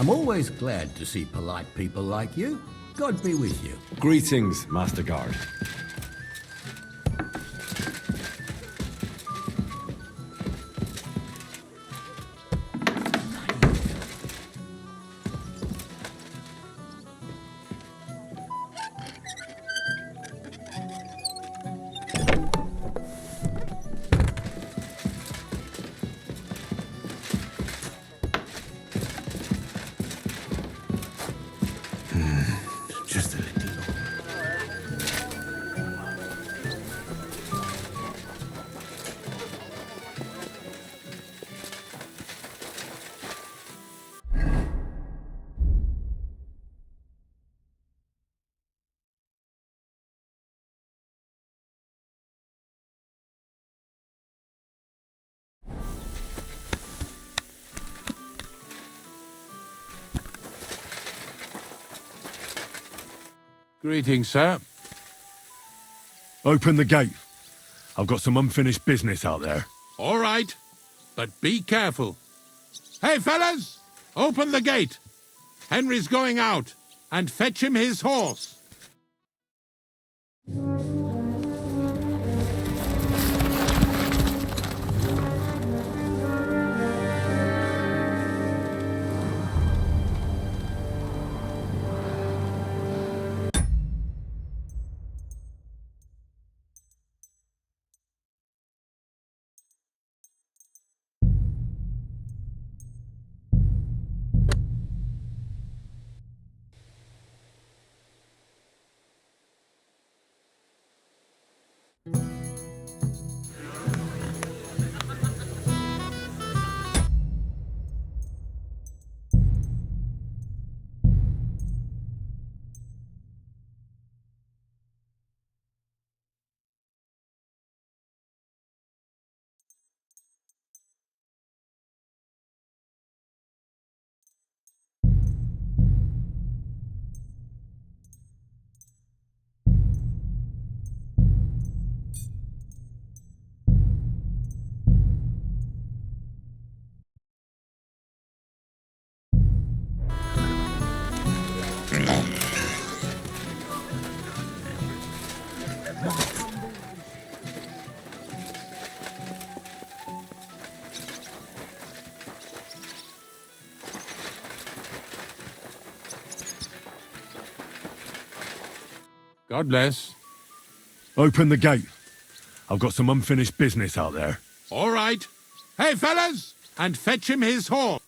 I'm always glad to see polite people like you. God be with you. Greetings, Master Guard. Just a little. Greetings, sir. Open the gate. I've got some unfinished business out there. All right, but be careful. Hey, fellas! Open the gate. Henry's going out, and fetch him his horse. God bless. Open the gate. I've got some unfinished business out there. All right. Hey, fellas! And fetch him his horse.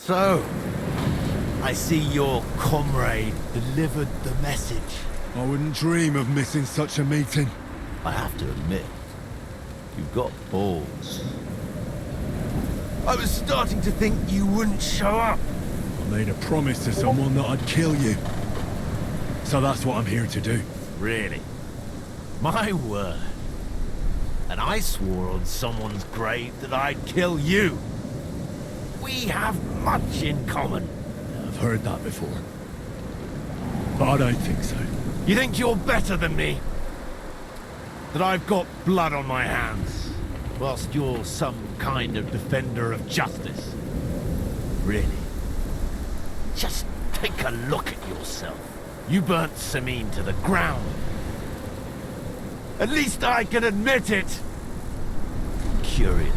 So, I see your comrade delivered the message. I wouldn't dream of missing such a meeting. I have to admit, you've got balls. I was starting to think you wouldn't show up. I made a promise to someone that I'd kill you. So that's what I'm here to do. Really? My word. And I swore on someone's grave that I'd kill you. We have much in common. I've heard that before. But I don't think so. You think you're better than me? That I've got blood on my hands, whilst you're some kind of defender of justice? Really? Just take a look at yourself. You burnt Samin to the ground. At least I can admit it. Curious.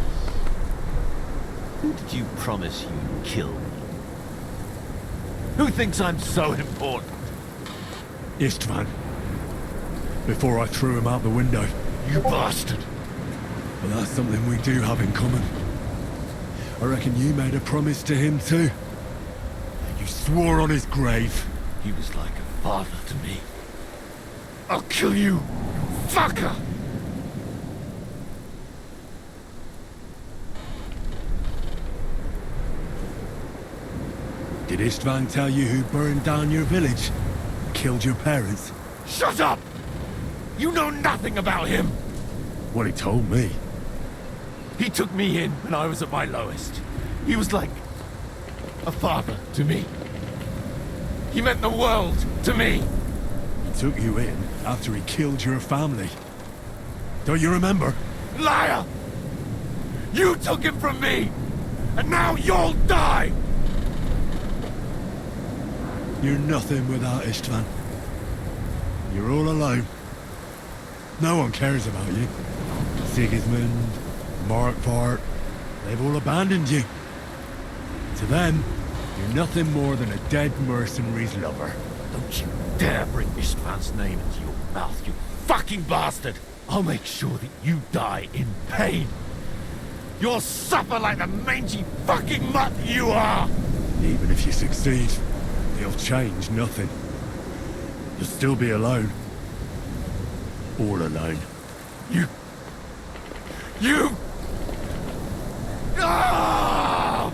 Who did you promise you'd kill me? Who thinks I'm so important? Istvan. Before I threw him out the window. You bastard! But that's something we do have in common. I reckon you made a promise to him too. You swore on his grave. He was like a father to me. I'll kill you, you fucker! Did Istvan tell you who burned down your village? Killed your parents? Shut up! You know nothing about him! What he told me. He took me in when I was at my lowest. He was like a father to me. He meant the world to me. He took you in after he killed your family. Don't you remember? Liar! You took him from me! And now you'll die! You're nothing without Istvan. You're all alone. No one cares about you. Sigismund, Markvart, they've all abandoned you. To them, you're nothing more than a dead mercenary's lover. Don't you dare bring Istvan's name into your mouth, you fucking bastard! I'll make sure that you die in pain. You'll suffer like the mangy fucking mutt you are! Even if you succeed, it'll change nothing. You'll still be alone. All alone. You... Ah!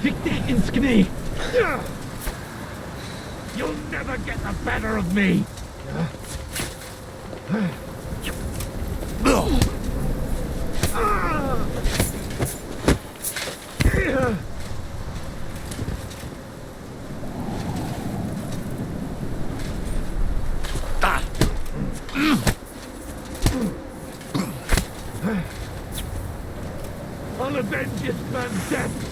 Fick dig ins knie! You'll never get the better of me! I'll avenge this man's death!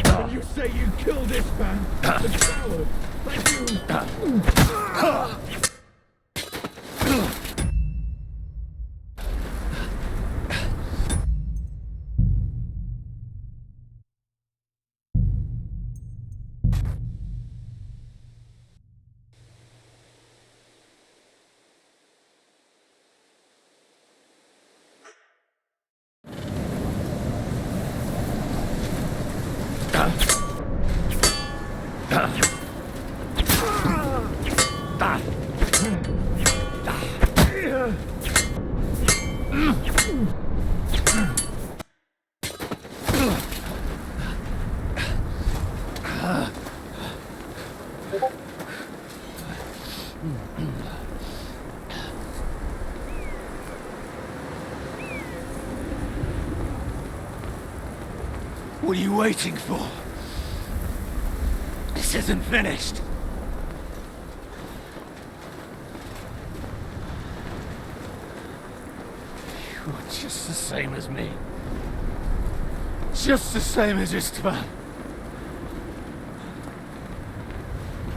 When you say you killed this man, a coward like you... What are you waiting for? This isn't finished. You're just the same as me. Just the same as Istvan.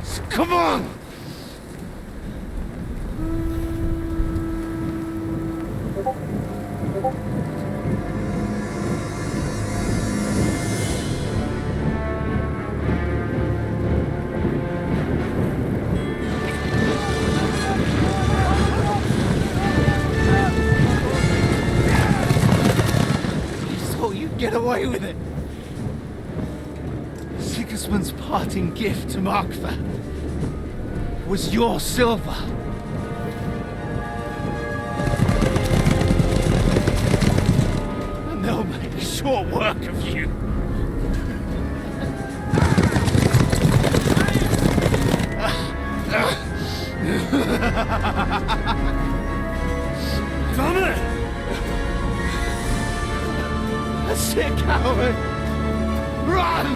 So come on! Get away with it! Sigismund's parting gift to Markvad was your silver. And they'll make short work of you. Damn it! That's it, coward! Run!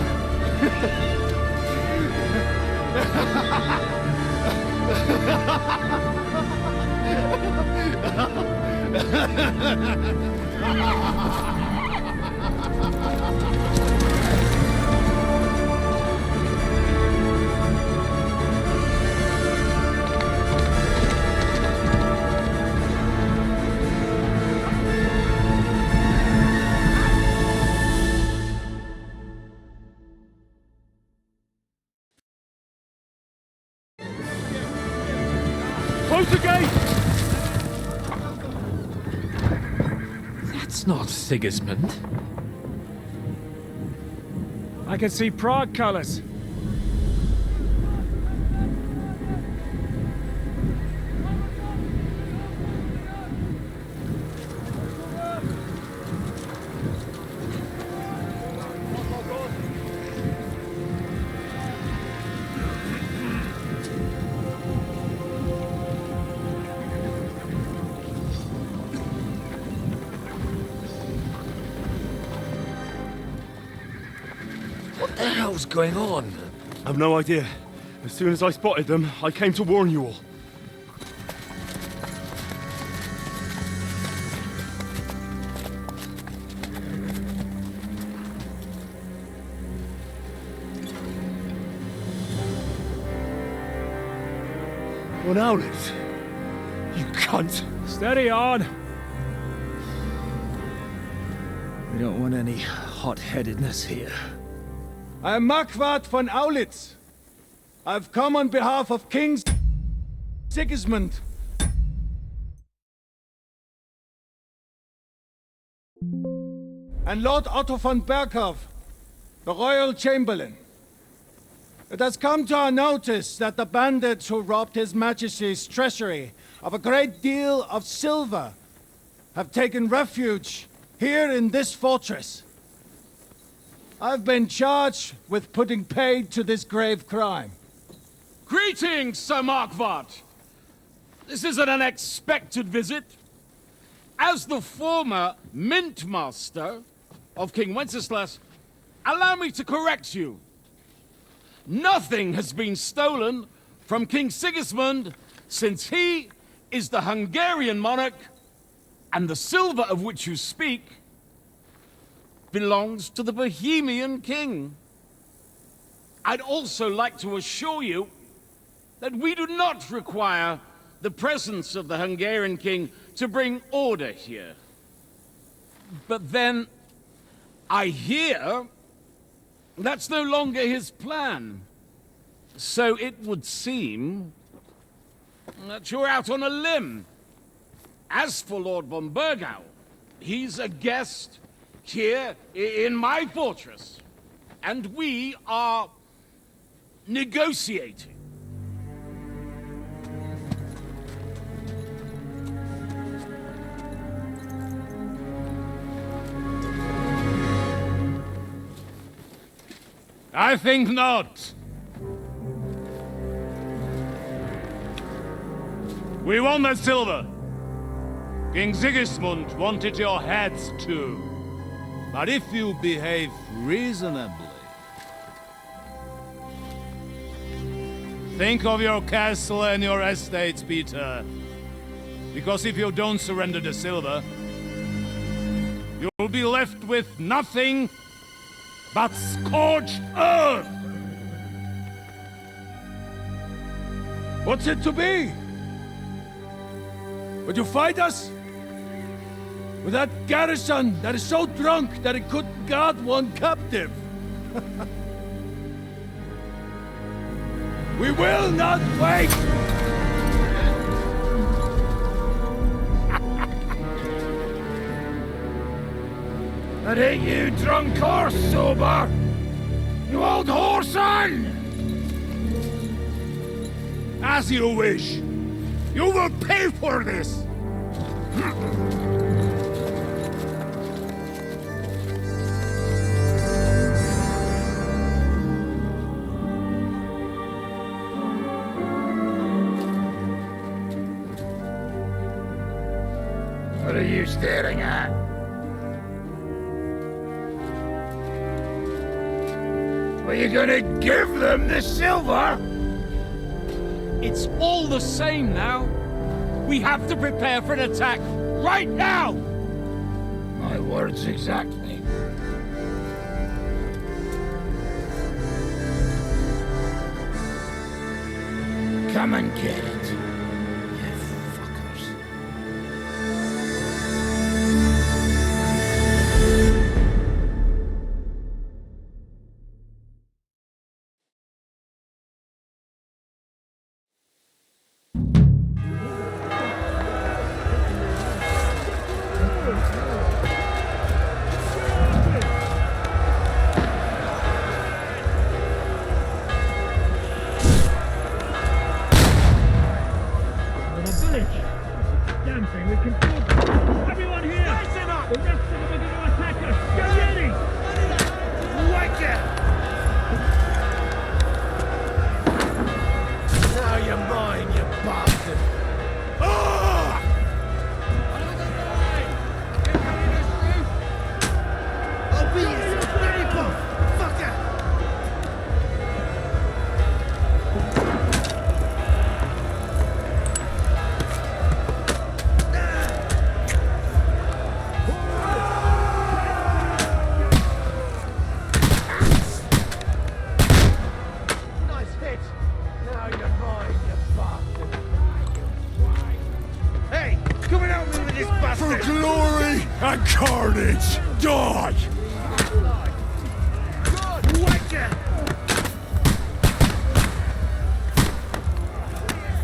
Close the gate! That's not Sigismund. I can see Prague colors. What the hell's going on? I've no idea. As soon as I spotted them, I came to warn you all. Well, now, Liz. You cunt. Steady on. We don't want any hot-headedness here. I am Markvad von Aulitz. I've come on behalf of King Sigismund. And Lord Otto von Berghoff, the Royal Chamberlain. It has come to our notice that the bandits who robbed His Majesty's treasury of a great deal of silver have taken refuge here in this fortress. I've been charged with putting paid to this grave crime. Greetings, Sir Markvad. This is an unexpected visit. As the former Mint Master of King Wenceslas, allow me to correct you. Nothing has been stolen from King Sigismund since he is the Hungarian monarch, and the silver of which you speak belongs to the Bohemian king. I'd also like to assure you that we do not require the presence of the Hungarian king to bring order here. But then, I hear that's no longer his plan. So it would seem that you're out on a limb. As for Lord von Bergau, he's a guest here in my fortress, and we are negotiating. I think not. We want that silver. King Sigismund wanted your heads too. But if you behave reasonably... Think of your castle and your estates, Peter. Because if you don't surrender the silver, you'll be left with nothing but scorched earth! What's it to be? Would you fight us? With that garrison that is so drunk that it couldn't guard one captive? We will not wait! That ain't you, drunk or sober! You old whoreson! As you wish. You will pay for this! What are you staring at? Are you gonna give them the silver? It's all the same now. We have to prepare for an attack right now! My words exactly. Come and get it, you fuckers. For glory and carnage, die!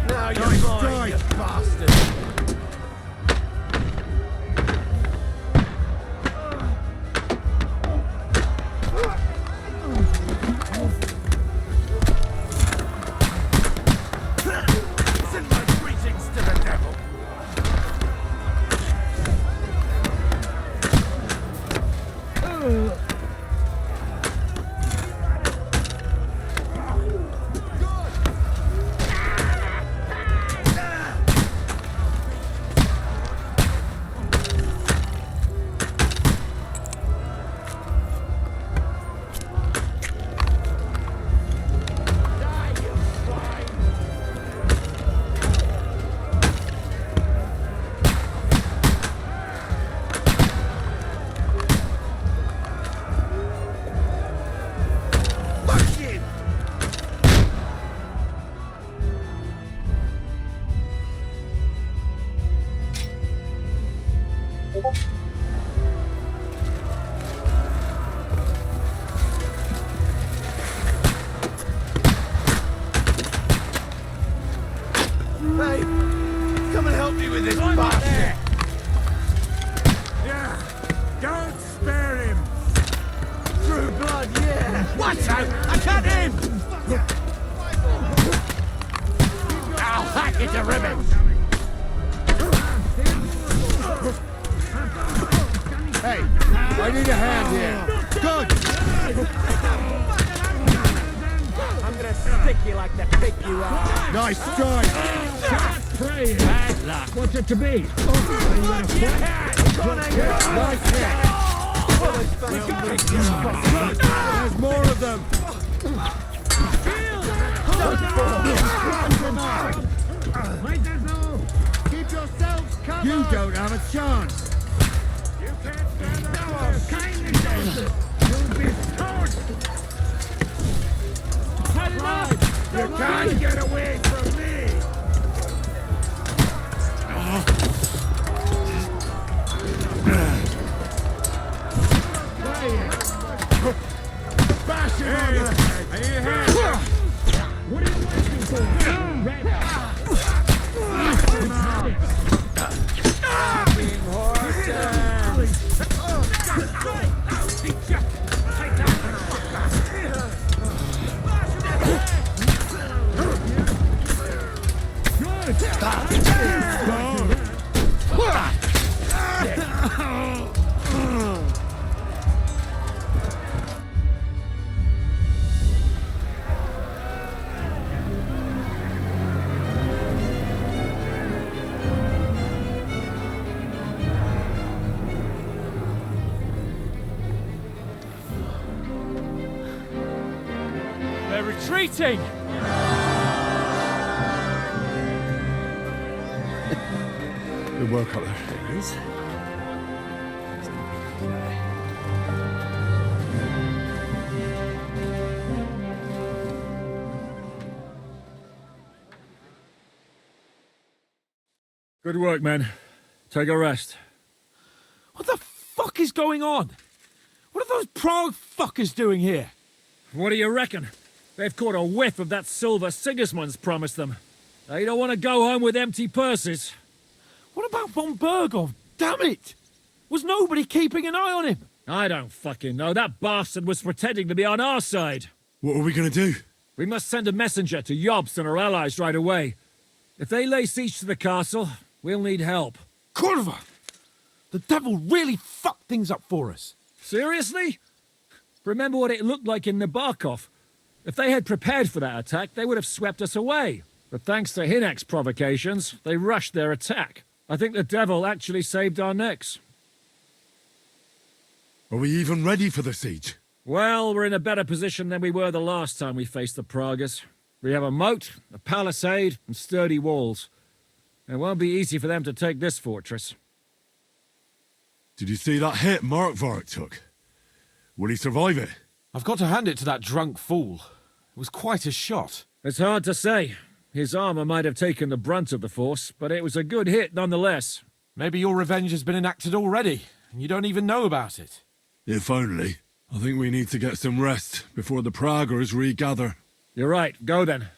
Now you're mine, you bastard! Send my greetings to the devil! Hey, come and help me with this bastard! Yeah! Don't spare him! True blood, yeah! Watch out! I cut him! I'll hack it to ribbons! Hey, I need a hand here. Good! I'm gonna stick you like the pig you are! Nice strike! Bad luck! What's it to be? Nice hit! There's more of them! Keep yourselves covered! You don't have a chance. You can't stand up to their kindness! You'll be toast! You can't get away from me! Bash him on the head! What are you waiting for? Laughing They're retreating! Good work up there. It is. Good work, men. Take a rest. What the fuck is going on? What are those Prague fuckers doing here? What do you reckon? They've caught a whiff of that silver Sigismund's promised them. They don't want to go home with empty purses. What about von Bergov? Damn it! Was nobody keeping an eye on him? I don't fucking know. That bastard was pretending to be on our side. What are we gonna do? We must send a messenger to Jobst and our allies right away. If they lay siege to the castle, we'll need help. Kurva! The devil really fucked things up for us. Seriously? Remember what it looked like in Nabokov. If they had prepared for that attack, they would have swept us away. But thanks to Hinek's provocations, they rushed their attack. I think the devil actually saved our necks. Are we even ready for the siege? Well, we're in a better position than we were the last time we faced the Praguers. We have a moat, a palisade, and sturdy walls. It won't be easy for them to take this fortress. Did you see that hit Markvark took? Will he survive it? I've got to hand it to that drunk fool. It was quite a shot. It's hard to say. His armor might have taken the brunt of the force, but it was a good hit nonetheless. Maybe your revenge has been enacted already, and you don't even know about it. If only. I think we need to get some rest before the Praguers regather. You're right. Go then.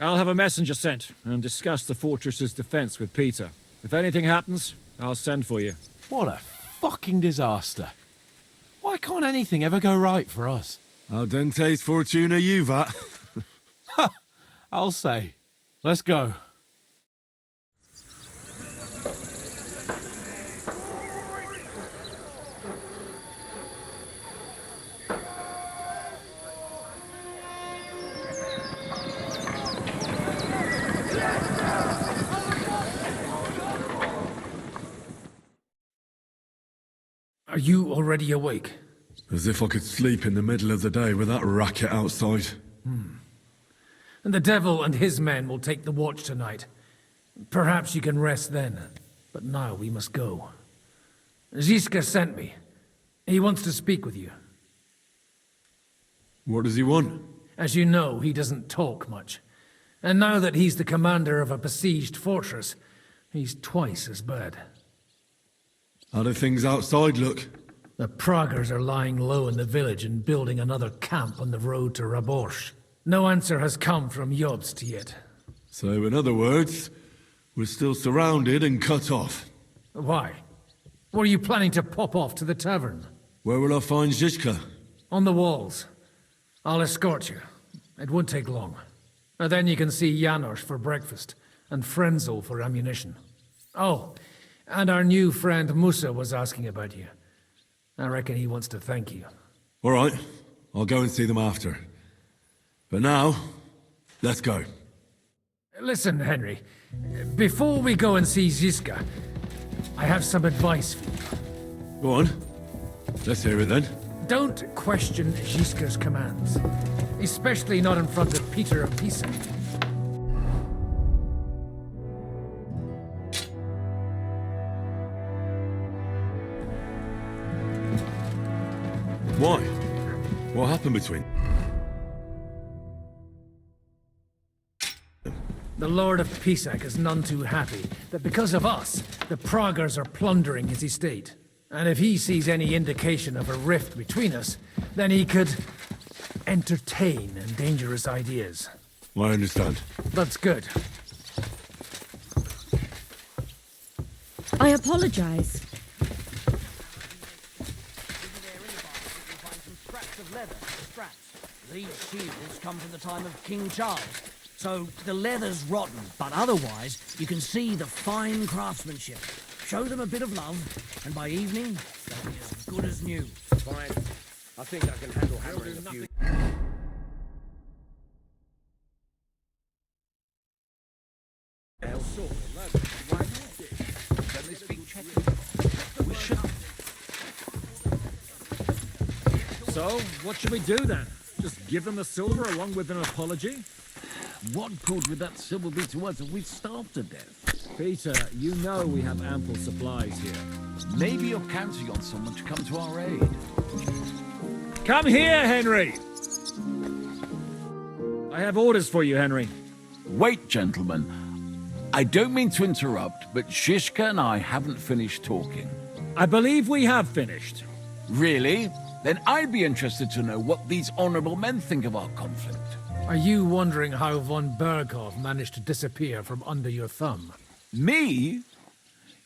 I'll have a messenger sent and discuss the fortress's defense with Peter. If anything happens, I'll send for you. What a fucking disaster. Why can't anything ever go right for us? Al dente's fortuna juvat. I'll say. Let's go. Are you already awake? As if I could sleep in the middle of the day with that racket outside. And the devil and his men will take the watch tonight. Perhaps you can rest then. But now we must go. Ziska sent me. He wants to speak with you. What does he want? As you know, he doesn't talk much. And now that he's the commander of a besieged fortress, he's twice as bad. How do things outside look? The Praguers are lying low in the village and building another camp on the road to Raborsh. No answer has come from Jobst yet. So, in other words, we're still surrounded and cut off. Why? Were you planning to pop off to the tavern? Where will I find Zizka? On the walls. I'll escort you. It won't take long. And then you can see Janos for breakfast, and Frenzel for ammunition. Oh, and our new friend Musa was asking about you. I reckon he wants to thank you. All right, I'll go and see them after. But now, let's go. Listen, Henry. Before we go and see Ziska, I have some advice for you. Go on. Let's hear it then. Don't question Gisca's commands. Especially not in front of Peter of Pisa. Why? What happened between... The Lord of Pisac is none too happy that because of us, the Praggers are plundering his estate. And if he sees any indication of a rift between us, then he could entertain dangerous ideas. I understand. That's good. I apologize. These shields come from the time of King Charles, so the leather's rotten, but otherwise you can see the fine craftsmanship. Show them a bit of love, and by evening they'll be as good as new. Fine. I think I can handle hammering a few. So, what should we do then? Just give them the silver along with an apology? What good would that silver be to us if we starved to death? Peter, you know we have ample supplies here. Maybe you're counting on someone to come to our aid. Come here, Henry! I have orders for you, Henry. Wait, gentlemen. I don't mean to interrupt, but Shishka and I haven't finished talking. I believe we have finished. Really? Then I'd be interested to know what these honorable men think of our conflict. Are you wondering how von Berghoff managed to disappear from under your thumb? Me?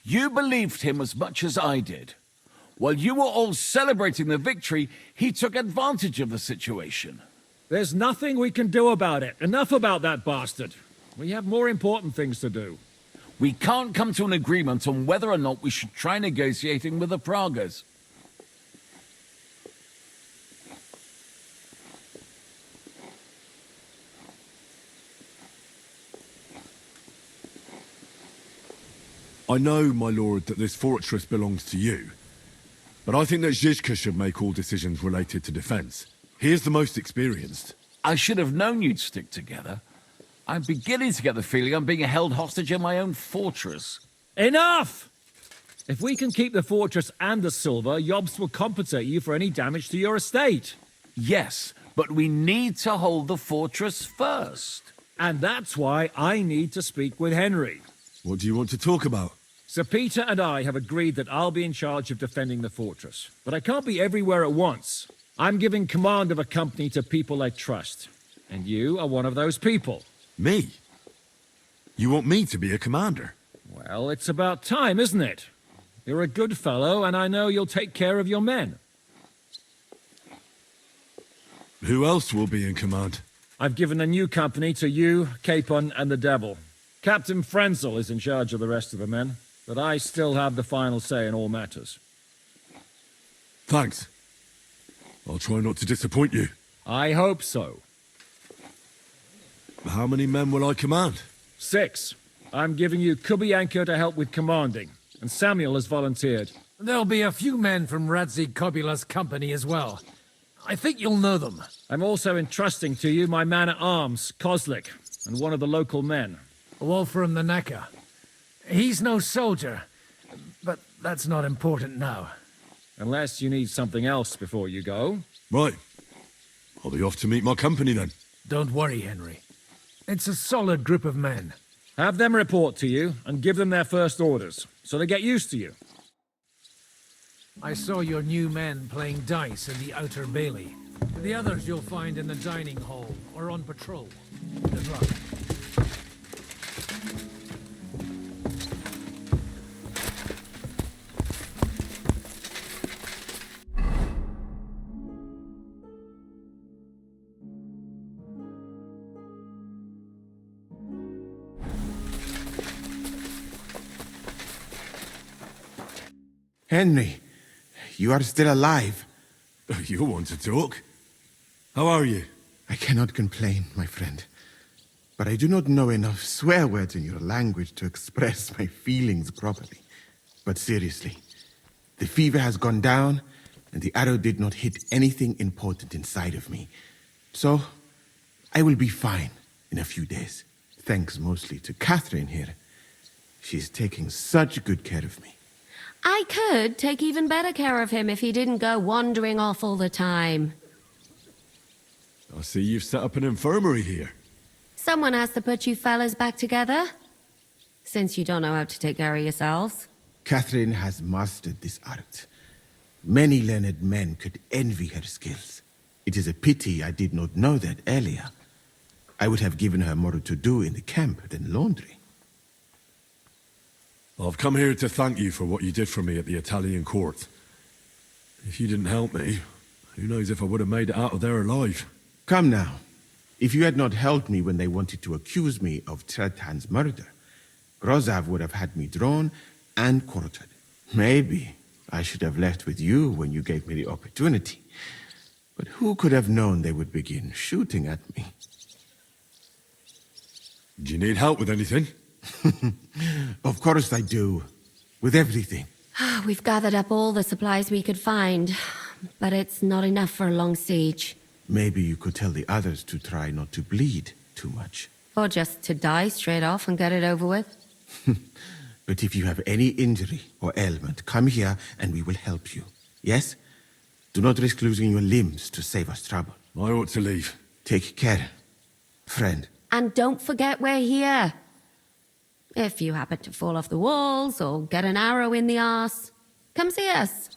You believed him as much as I did. While you were all celebrating the victory, he took advantage of the situation. There's nothing we can do about it. Enough about that bastard. We have more important things to do. We can't come to an agreement on whether or not we should try negotiating with the Praggers. I know, my lord, that this fortress belongs to you. But I think that Zizka should make all decisions related to defense. He is the most experienced. I should have known you'd stick together. I'm beginning to get the feeling I'm being held hostage in my own fortress. Enough! If we can keep the fortress and the silver, Yobst will compensate you for any damage to your estate. Yes, but we need to hold the fortress first. And that's why I need to speak with Henry. What do you want to talk about? Sir Peter and I have agreed that I'll be in charge of defending the fortress. But I can't be everywhere at once. I'm giving command of a company to people I trust. And you are one of those people. Me? You want me to be a commander? Well, it's about time, isn't it? You're a good fellow, and I know you'll take care of your men. Who else will be in command? I've given a new company to you, Capon, and the Devil. Captain Frenzel is in charge of the rest of the men, but I still have the final say in all matters. Thanks. I'll try not to disappoint you. I hope so. How many men will I command? 6. I'm giving you Kubianka to help with commanding, and Samuel has volunteered. There'll be a few men from Radzi Kobula's company as well. I think you'll know them. I'm also entrusting to you my man-at-arms, Kozlik, and one of the local men. Wolfram the Necker. He's no soldier, but that's not important now. Unless you need something else before you go. Right. I'll be off to meet my company then. Don't worry, Henry. It's a solid group of men. Have them report to you, and give them their first orders, so they get used to you. I saw your new men playing dice in the outer bailey. The others you'll find in the dining hall, or on patrol. Good luck. Henry, you are still alive. You want to talk? How are you? I cannot complain, my friend. But I do not know enough swear words in your language to express my feelings properly. But seriously, the fever has gone down, and the arrow did not hit anything important inside of me. So, I will be fine in a few days. Thanks mostly to Catherine here. She's taking such good care of me. I could take even better care of him if he didn't go wandering off all the time. I see you've set up an infirmary here. Someone has to put you fellas back together, since you don't know how to take care of yourselves. Catherine has mastered this art. Many learned men could envy her skills. It is a pity I did not know that earlier. I would have given her more to do in the camp than laundry. I've come here to thank you for what you did for me at the Italian court. If you didn't help me, who knows if I would have made it out of there alive. Come now. If you had not helped me when they wanted to accuse me of Tretan's murder, Grozav would have had me drawn and quartered. Maybe I should have left with you when you gave me the opportunity. But who could have known they would begin shooting at me? Do you need help with anything? Of course I do. With everything. We've gathered up all the supplies we could find, but it's not enough for a long siege. Maybe you could tell the others to try not to bleed too much. Or just to die straight off and get it over with. But if you have any injury or ailment, come here and we will help you. Yes? Do not risk losing your limbs to save us trouble. I ought to leave. Take care, friend. And don't forget we're here. If you happen to fall off the walls or get an arrow in the arse, come see us.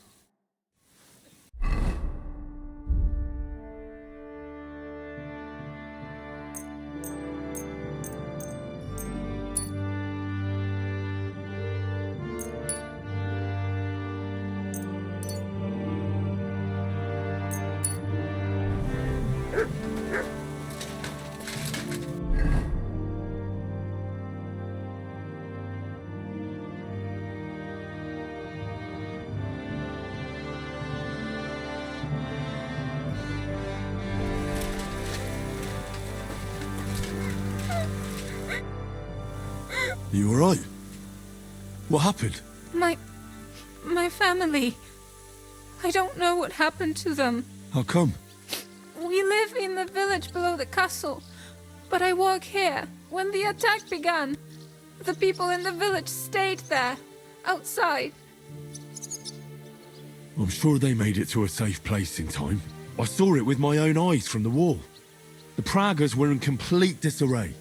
You alright? What happened? My family. I don't know what happened to them. How come? We live in the village below the castle, but I work here. When the attack began, the people in the village stayed there, outside. I'm sure they made it to a safe place in time. I saw it with my own eyes from the wall. The Pragas were in complete disarray.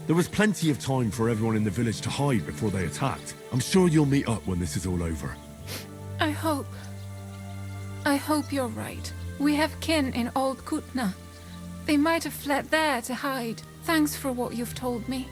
There was plenty of time for everyone in the village to hide before they attacked. I'm sure you'll meet up when this is all over. I hope you're right. We have kin in Old Kutna. They might have fled there to hide. Thanks for what you've told me.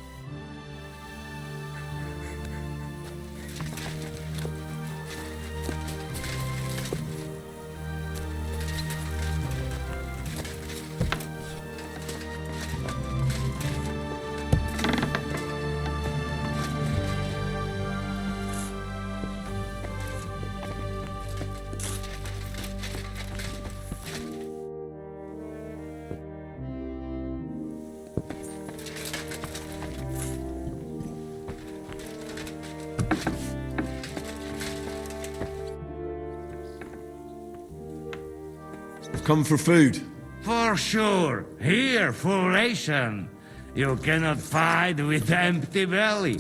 Come for food. For sure. Here, for ration. You cannot fight with empty belly.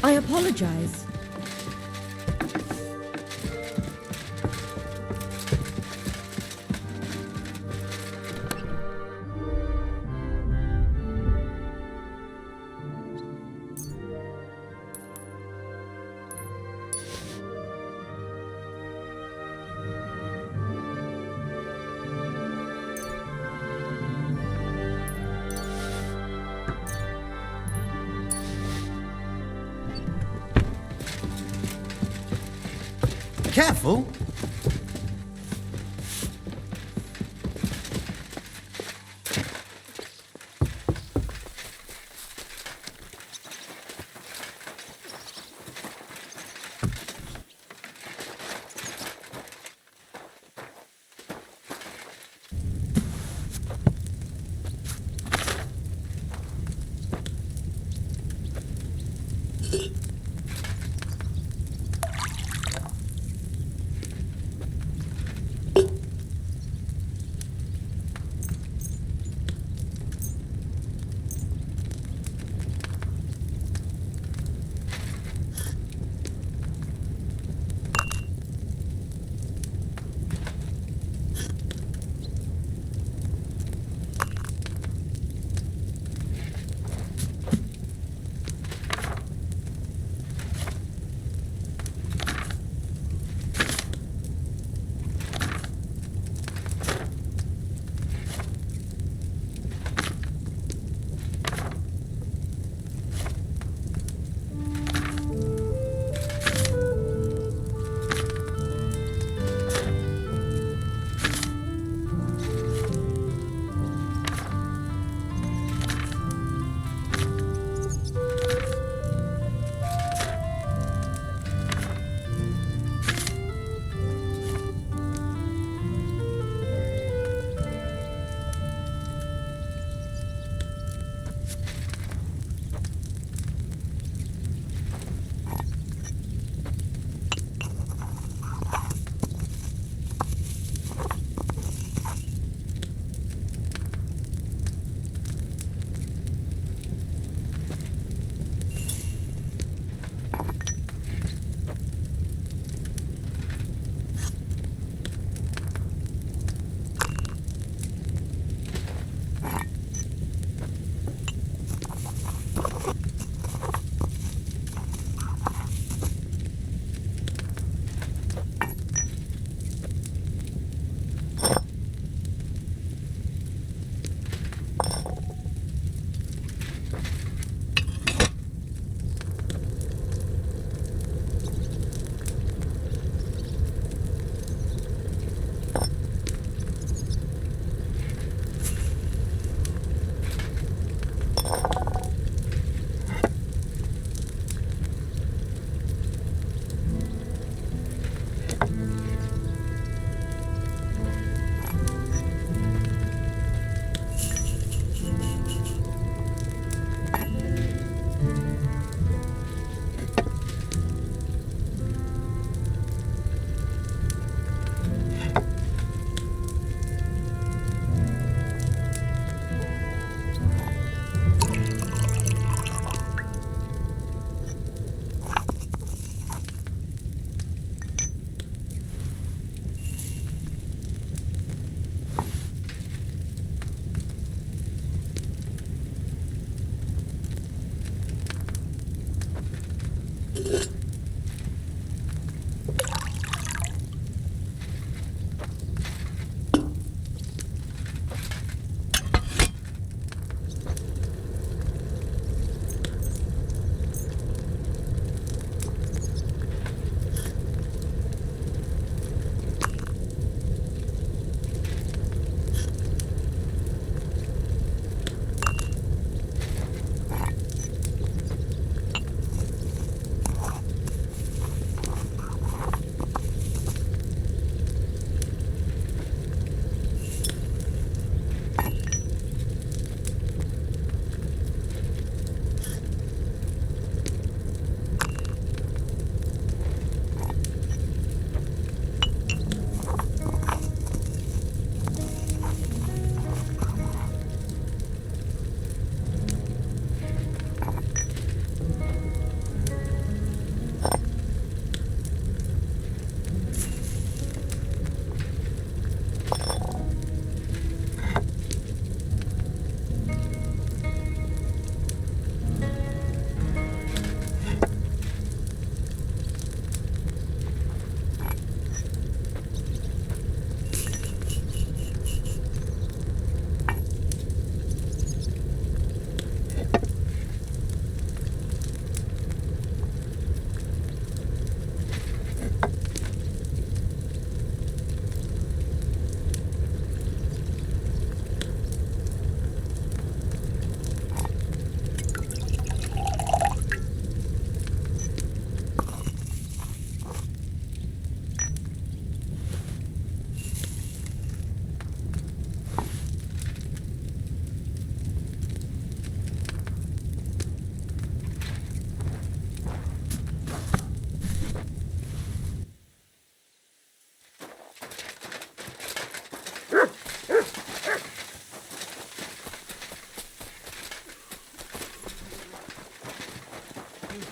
I apologize. Careful!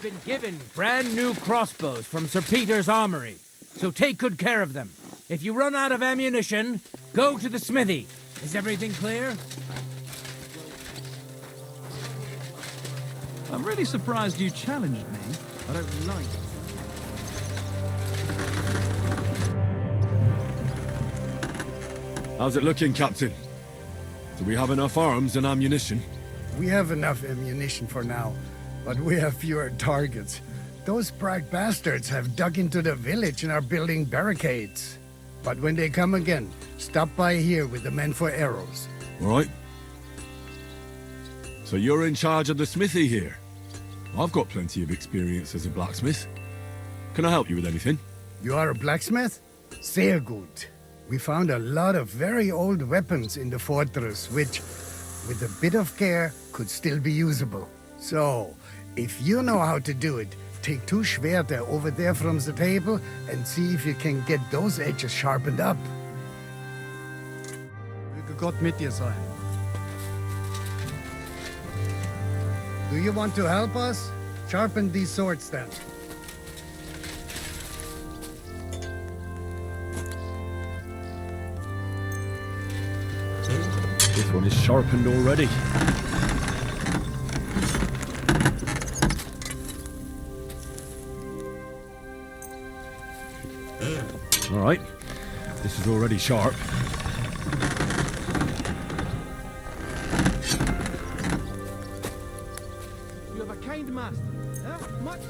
been given brand new crossbows from Sir Peter's armory, so take good care of them. If you run out of ammunition, go to the smithy. Is everything clear? I'm really surprised you challenged me. I don't like it. How's it looking, Captain? Do we have enough arms and ammunition? We have enough ammunition for now, but we have fewer targets. Those Prague bastards have dug into the village and are building barricades. But when they come again, stop by here with the men for arrows. All right. So you're in charge of the smithy here? I've got plenty of experience as a blacksmith. Can I help you with anything? You are a blacksmith? Sehr gut. We found a lot of very old weapons in the fortress, which, with a bit of care, could still be usable. So, if you know how to do it, take 2 Schwerter over there from the table and see if you can get those edges sharpened up. Möge Gott mit dir sein. Do you want to help us? Sharpen these swords then. This one is sharpened already. All right, this is already sharp. You have a kind master. Huh? Much?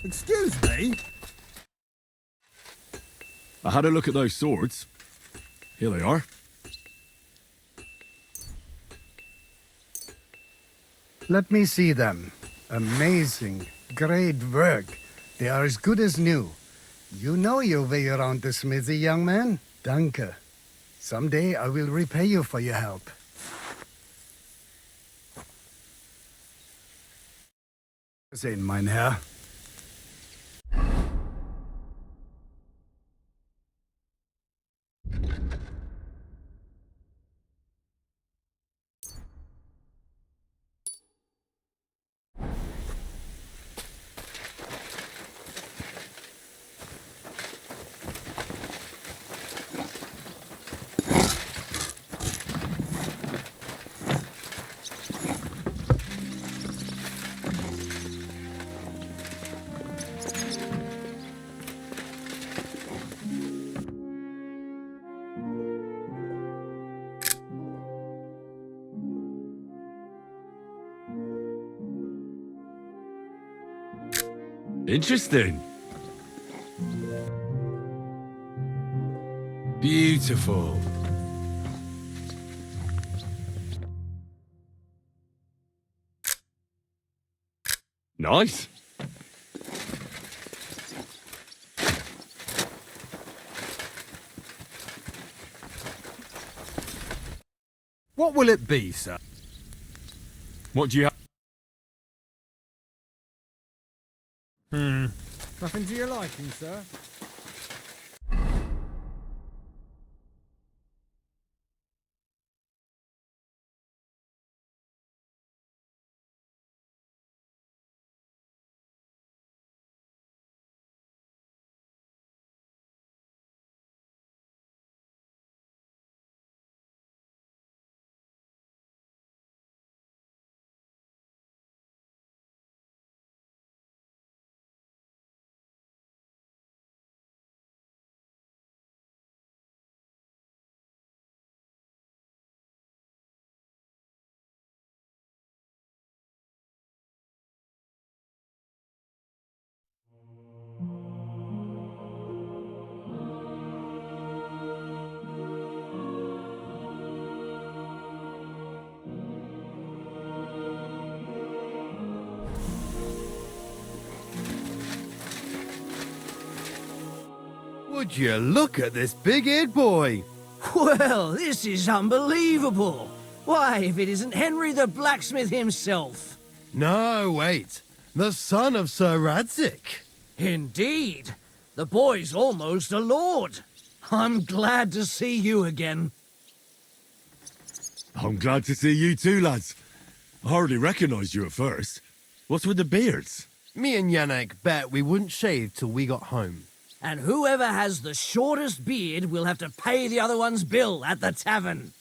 Excuse me? I had a look at those swords. Here they are. Let me see them. Amazing. Great work. They are as good as new. You know your way around the smithy, young man. Danke. Someday I will repay you for your help. Sehen, mein Herr. Interesting. Beautiful. Nice. What will it be, sir? What do you have? Nothing to your liking, sir? Would you look at this big-eared boy? Well, this is unbelievable. Why, if it isn't Henry the blacksmith himself. No, wait. The son of Sir Radzik. Indeed. The boy's almost a lord. I'm glad to see you again. I'm glad to see you too, lads. I hardly recognised you at first. What's with the beards? Me and Yannick bet we wouldn't shave till we got home. And whoever has the shortest beard will have to pay the other one's bill at the tavern.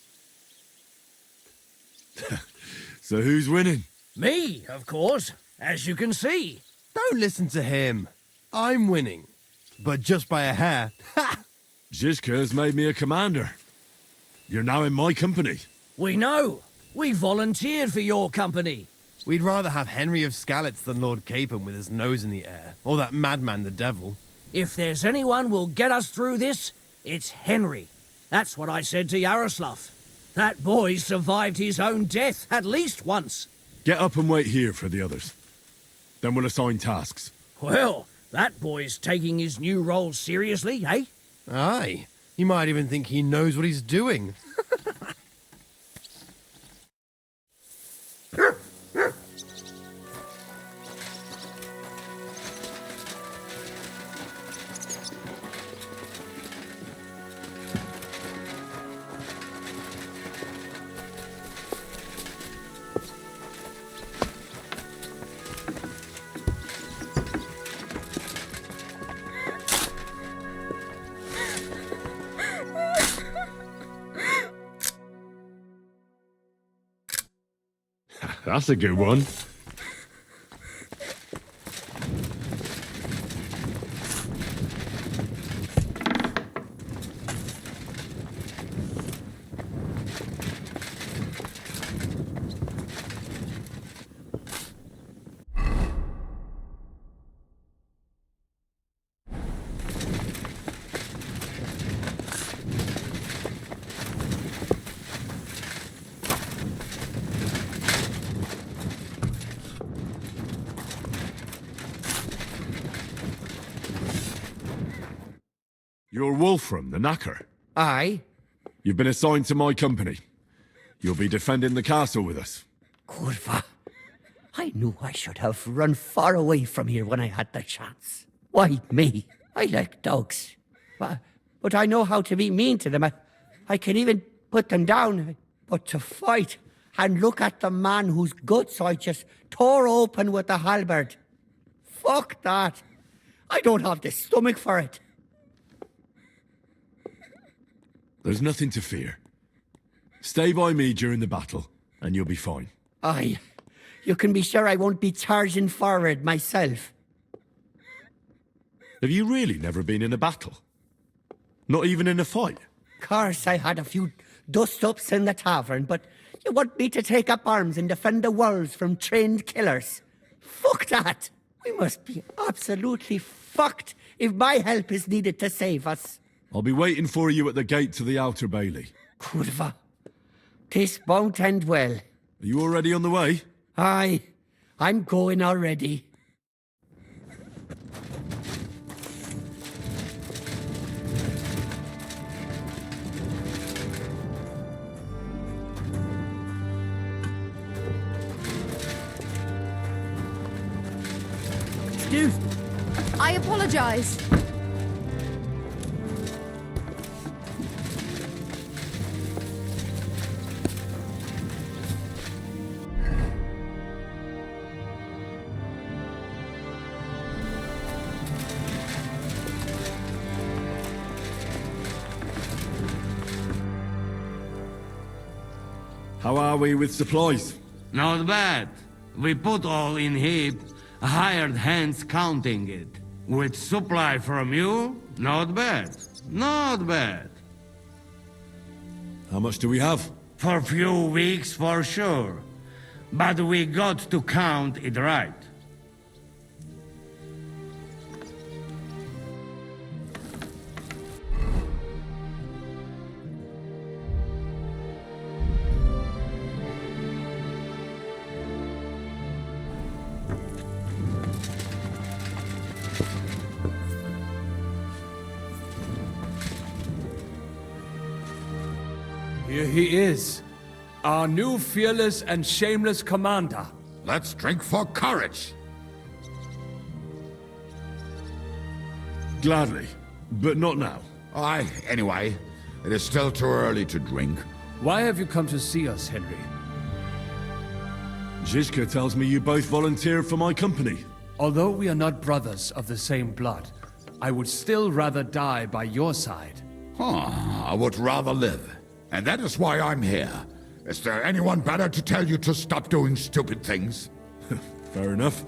So who's winning? Me, of course, as you can see. Don't listen to him. I'm winning. But just by a hair. Ha! Zizka's made me a commander. You're now in my company. We know. We volunteered for your company. We'd rather have Henry of Skalitz than Lord Capon with his nose in the air. Or that madman, the devil. If there's anyone will get us through this, it's Henry. That's what I said to Yaroslav. That boy survived his own death at least once. Get up and wait here for the others. Then we'll assign tasks. Well, that boy's taking his new role seriously, eh? Aye. You might even think he knows what he's doing. That's a good one. You're Wolfram, the Knacker. Aye. You've been assigned to my company. You'll be defending the castle with us. Kurva. I knew I should have run far away from here when I had the chance. Why me? I like dogs. But I know how to be mean to them. I can even put them down. But to fight and look at the man whose guts I just tore open with the halberd. Fuck that. I don't have the stomach for it. There's nothing to fear. Stay by me during the battle, and you'll be fine. Aye. You can be sure I won't be charging forward myself. Have you really never been in a battle? Not even in a fight? Course, I had a few dust-ups in the tavern, but you want me to take up arms and defend the walls from trained killers? Fuck that! We must be absolutely fucked if my help is needed to save us. I'll be waiting for you at the gate to the outer bailey. Kurva. This won't end well. Are you already on the way? Aye. I'm going already. Excuse me. I apologize. How are we with supplies? Not bad. We put all in heap, hired hands counting it. With supply from you, not bad. Not bad. How much do we have? For few weeks, for sure. But we got to count it right. Here he is, our new fearless and shameless commander. Let's drink for courage. Gladly, but not now. Anyway, it is still too early to drink. Why have you come to see us, Henry? Zizka tells me you both volunteered for my company. Although we are not brothers of the same blood, I would still rather die by your side. I would rather live. And that is why I'm here. Is there anyone better to tell you to stop doing stupid things? Fair enough.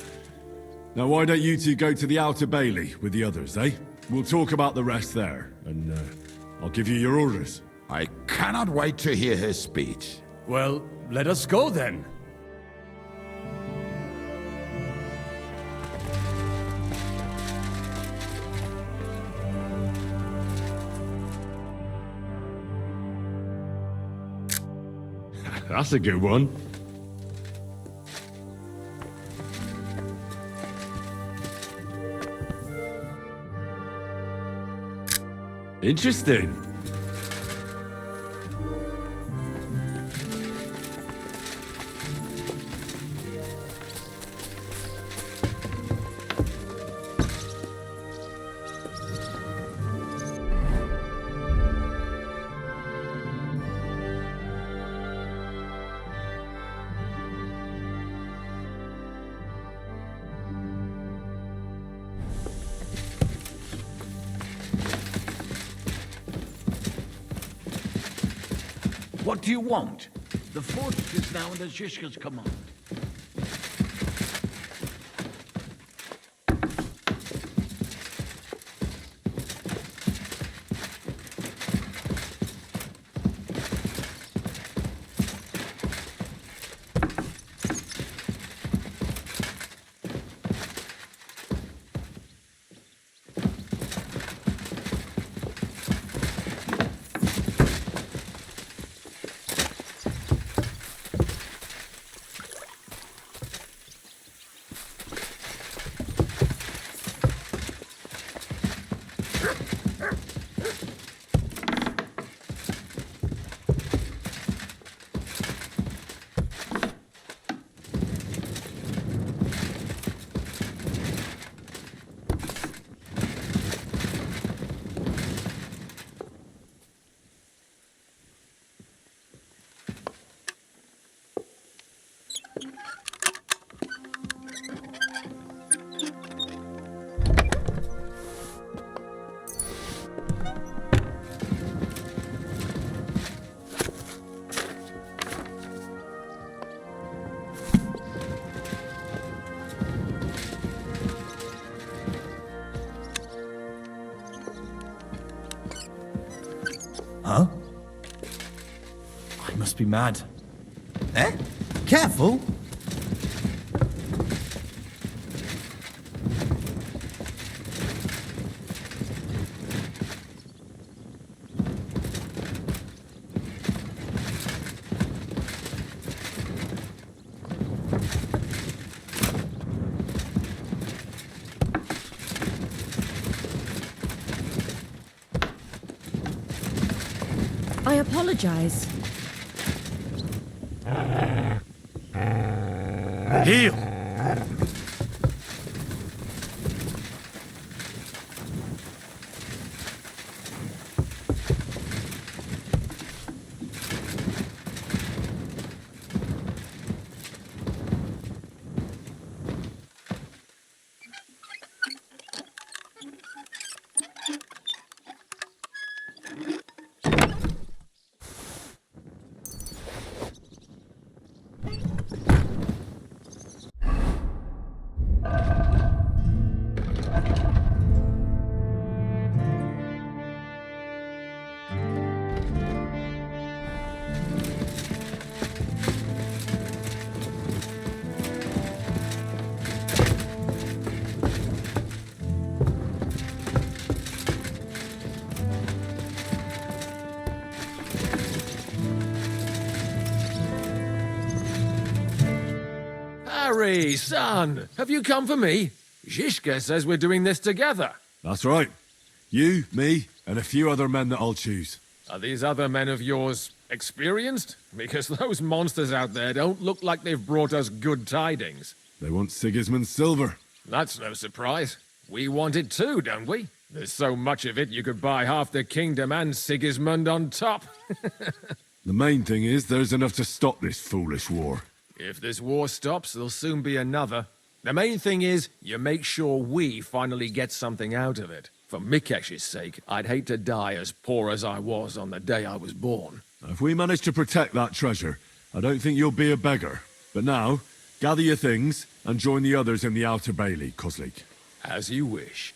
Now why don't you two go to the Outer Bailey with the others, eh? We'll talk about the rest there, and I'll give you your orders. I cannot wait to hear his speech. Well, let us go then. That's a good one. Interesting. What do you want? The fort is now under Zizka's command. Huh? I must be mad. Eh? Careful! I apologize. Heal! Harry, son, have you come for me? Zizka says we're doing this together. That's right. You, me, and a few other men that I'll choose. Are these other men of yours Experienced? Because those monsters out there don't look like they've brought us good tidings. They want Sigismund's silver. That's no surprise. We want it too, don't we? There's so much of it you could buy half the kingdom and Sigismund on top. The main thing is there's enough to stop this foolish war. If this war stops, there'll soon be another. The main thing is, you make sure we finally get something out of it. For Mikesh's sake, I'd hate to die as poor as I was on the day I was born. If we manage to protect that treasure, I don't think you'll be a beggar. But now, gather your things and join the others in the Outer Bailey, Kozlik. As you wish.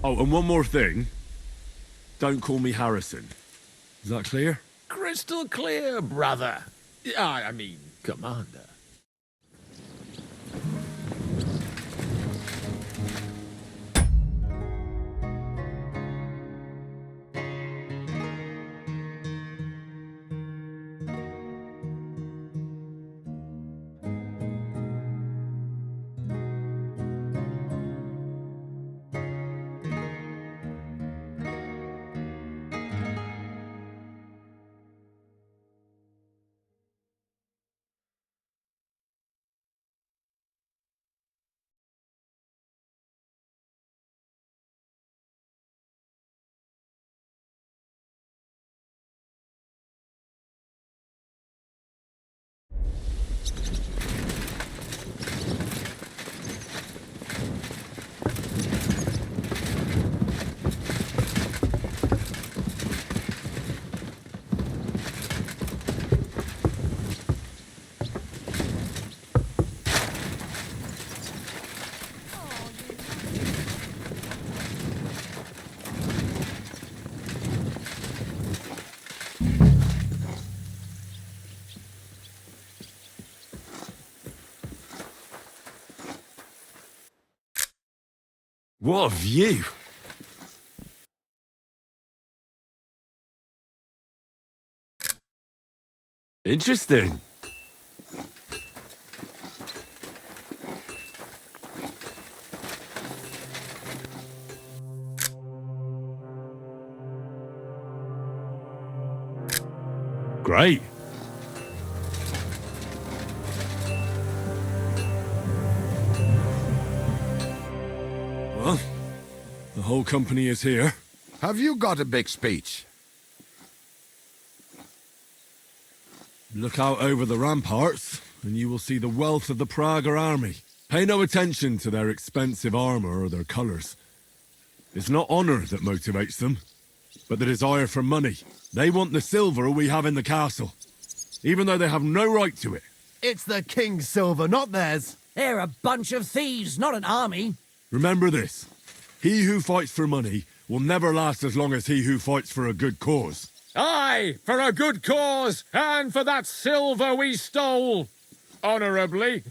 Oh, and one more thing. Don't call me Harrison. Is that clear? Crystal clear, brother. I mean, Commander. What a view! Interesting. Great. Well, the whole company is here. Have you got a big speech? Look out over the ramparts, and you will see the wealth of the Prager army. Pay no attention to their expensive armor or their colors. It's not honor that motivates them, but the desire for money. They want the silver we have in the castle, even though they have no right to it. It's the king's silver, not theirs. They're a bunch of thieves, not an army. Remember this. He who fights for money will never last as long as he who fights for a good cause. Aye, for a good cause, and for that silver we stole. Honorably.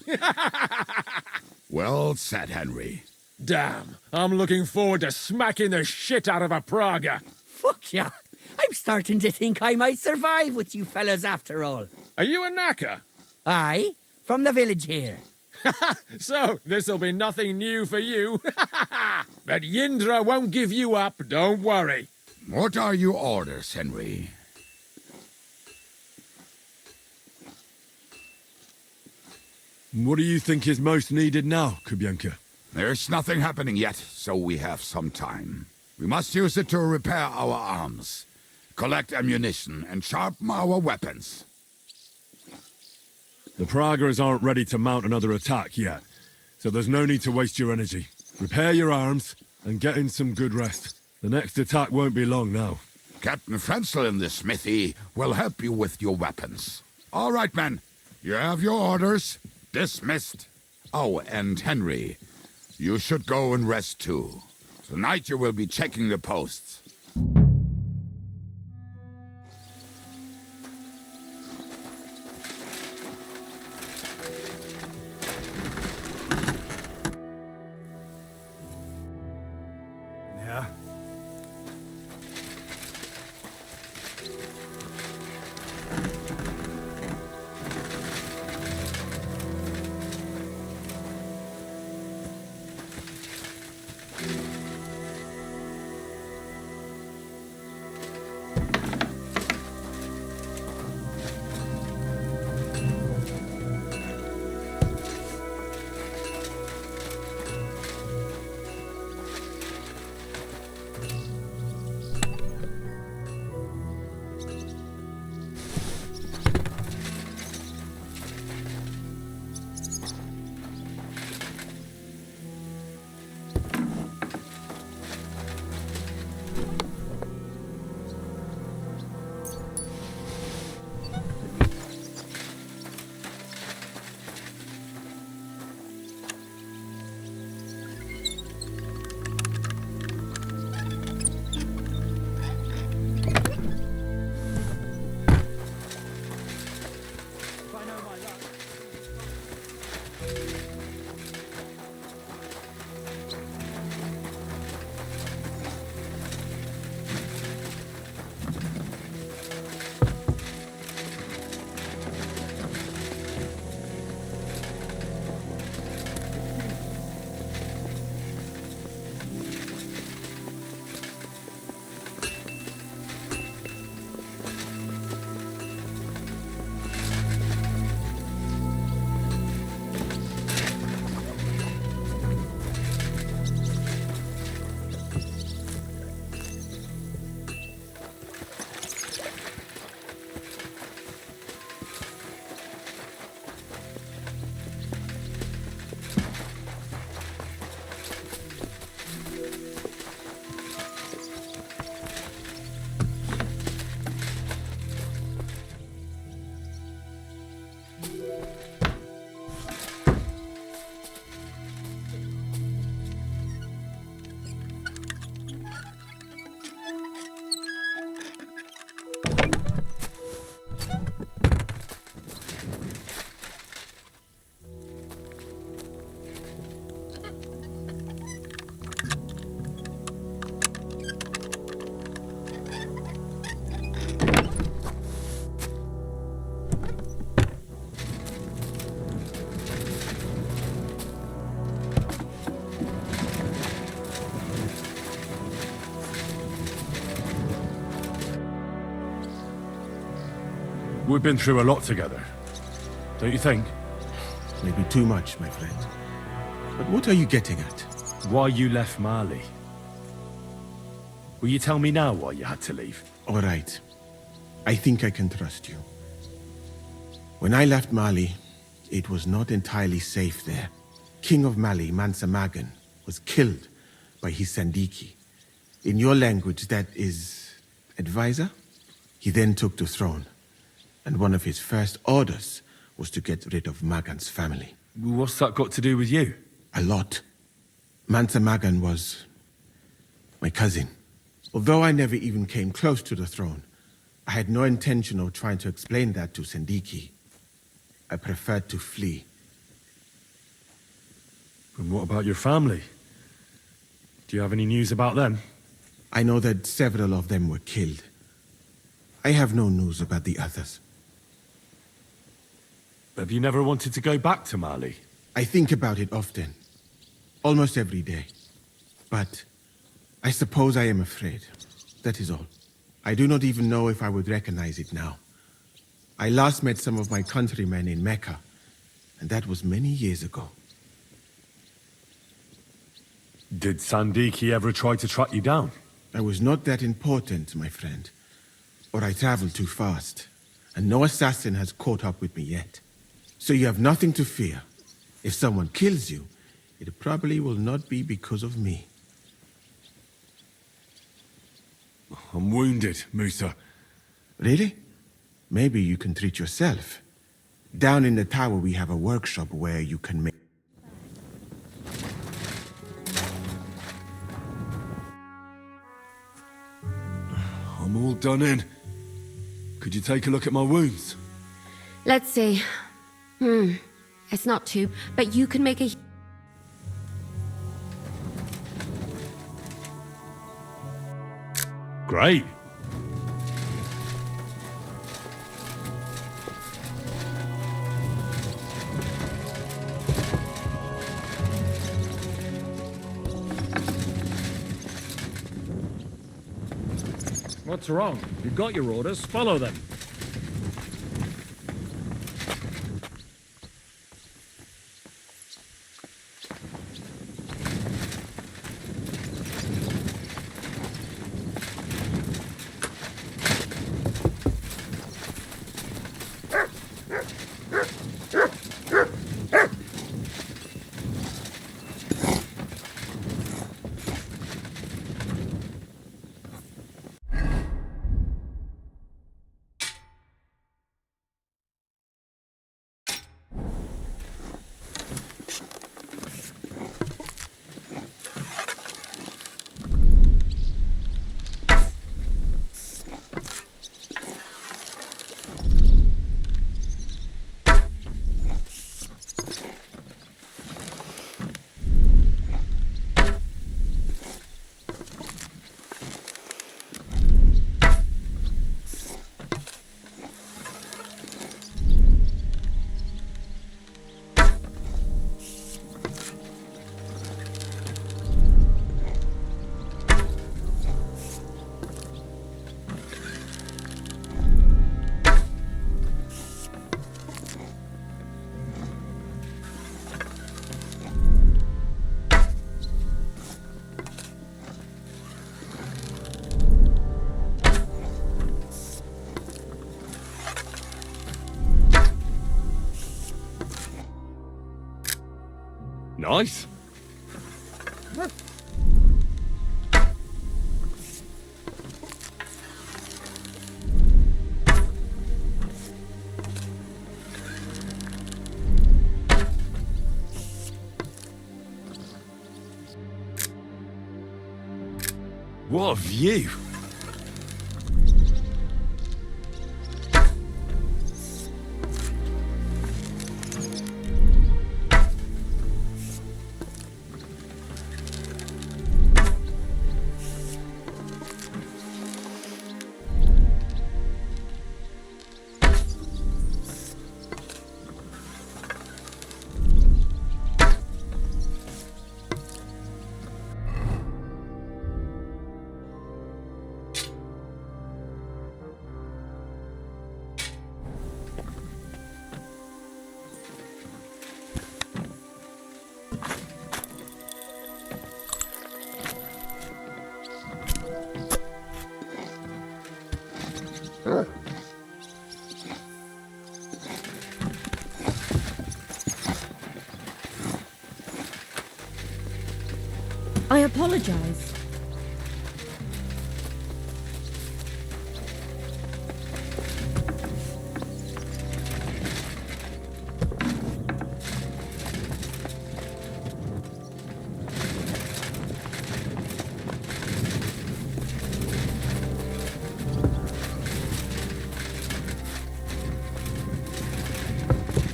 Well said, Henry. Damn, I'm looking forward to smacking the shit out of a Praga. Fuck yeah. I'm starting to think I might survive with you fellas after all. Are you a knacker? Aye, from the village here. So, this'll be nothing new for you. But Yindra won't give you up, don't worry. What are your orders, Henry? What do you think is most needed now, Kubyanka? There's nothing happening yet, so we have some time. We must use it to repair our arms, collect ammunition, and sharpen our weapons. The Pragers aren't ready to mount another attack yet, so there's no need to waste your energy. Repair your arms, and get in some good rest. The next attack won't be long now. Captain Frenzel in the smithy will help you with your weapons. All right, men. You have your orders. Dismissed. Oh, and Henry, you should go and rest too. Tonight you will be checking the posts. Yeah? We've been through a lot together. Don't you think? Maybe too much, my friend. But what are you getting at? Why you left Mali. Will you tell me now why you had to leave? All right. I think I can trust you. When I left Mali, it was not entirely safe there. King of Mali, Mansa Magan, was killed by his Sandiki. In your language, that is... advisor? He then took the throne, and one of his first orders was to get rid of Magan's family. What's that got to do with you? A lot. Mansa Magan was... my cousin. Although I never even came close to the throne, I had no intention of trying to explain that to Sandiki. I preferred to flee. And what about your family? Do you have any news about them? I know that several of them were killed. I have no news about the others. Have you never wanted to go back to Mali? I think about it often. Almost every day. But I suppose I am afraid. That is all. I do not even know if I would recognize it now. I last met some of my countrymen in Mecca, and that was many years ago. Did Sandiki ever try to track you down? I was not that important, my friend. Or I traveled too fast, and no assassin has caught up with me yet. So you have nothing to fear. If someone kills you, it probably will not be because of me. I'm wounded, Musa. Really? Maybe you can treat yourself. Down in the tower we have a workshop where you can make... I'm all done in. Could you take a look at my wounds? Let's see. It's not too, but you can make a... Great. What's wrong? You've got your orders. Follow them. Nice. What a view. I apologize.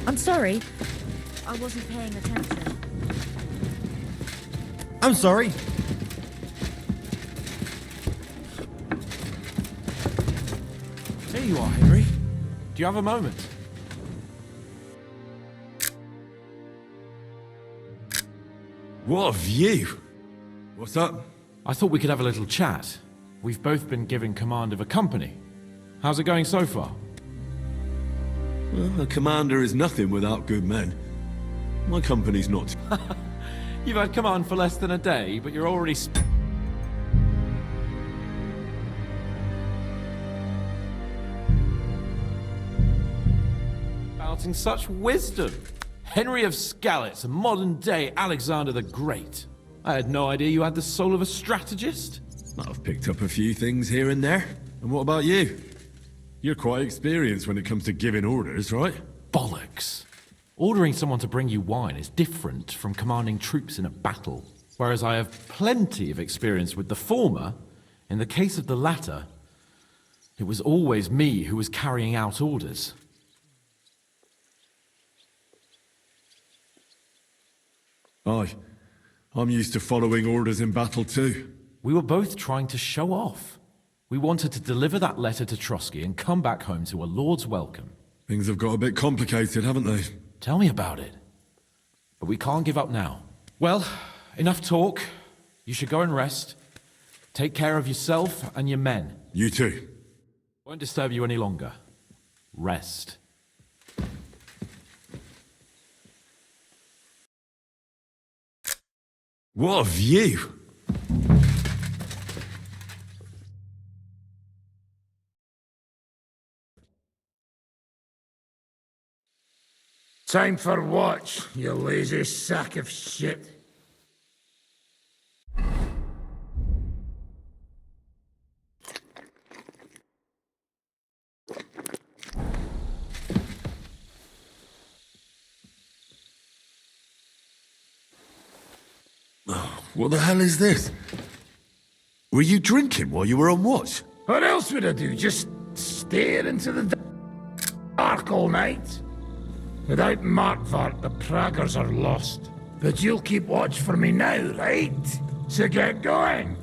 I'm sorry. I wasn't paying attention. I'm sorry. There you are, Henry. Do you have a moment? What a view. What's up? I thought we could have a little chat. We've both been given command of a company. How's it going so far? Well, a commander is nothing without good men. My company's not... You've had command for less than a day, but you're already spouting such wisdom. Henry of Skalitz, a modern-day Alexander the Great. I had no idea you had the soul of a strategist. I've picked up a few things here and there. And what about you? You're quite experienced when it comes to giving orders, right? Bollocks. Ordering someone to bring you wine is different from commanding troops in a battle. Whereas I have plenty of experience with the former, in the case of the latter, it was always me who was carrying out orders. Aye. I'm used to following orders in battle too. We were both trying to show off. We wanted to deliver that letter to Trotsky and come back home to a lord's welcome. Things have got a bit complicated, haven't they? Tell me about it. But we can't give up now. Well, enough talk. You should go and rest. Take care of yourself and your men. You too. Won't disturb you any longer. Rest. What a view! Time for watch, you lazy sack of shit. What the hell is this? Were you drinking while you were on watch? What else would I do? Just stare into the dark all night? Without Markvart, the Praggers are lost. But you'll keep watch for me now, right? So get going.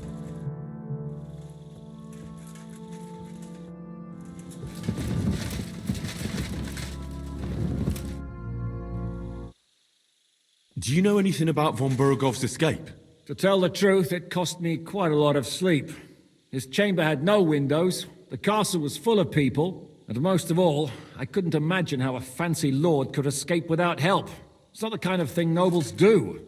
Do you know anything about von Burgov's escape? To tell the truth, it cost me quite a lot of sleep. His chamber had no windows, the castle was full of people, and most of all, I couldn't imagine how a fancy lord could escape without help. It's not the kind of thing nobles do.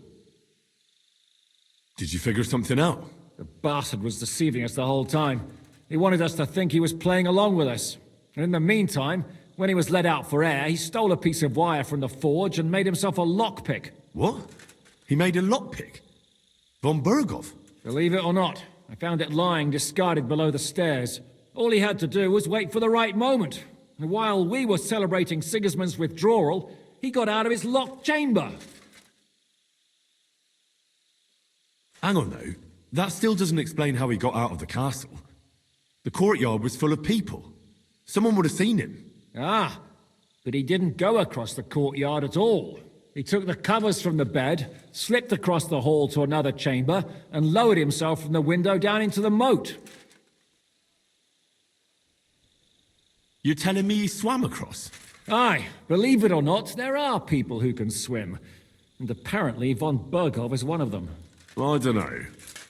Did you figure something out? The bastard was deceiving us the whole time. He wanted us to think he was playing along with us. And in the meantime, when he was let out for air, he stole a piece of wire from the forge and made himself a lockpick. What? He made a lockpick? Von Burgov? Believe it or not, I found it lying discarded below the stairs. All he had to do was wait for the right moment. And while we were celebrating Sigismund's withdrawal, he got out of his locked chamber. Hang on though, that still doesn't explain how he got out of the castle. The courtyard was full of people. Someone would have seen him. Ah, but he didn't go across the courtyard at all. He took the covers from the bed, slipped across the hall to another chamber, and lowered himself from the window down into the moat. You're telling me he swam across? Aye, believe it or not, there are people who can swim. And apparently von Burgov is one of them. I don't know.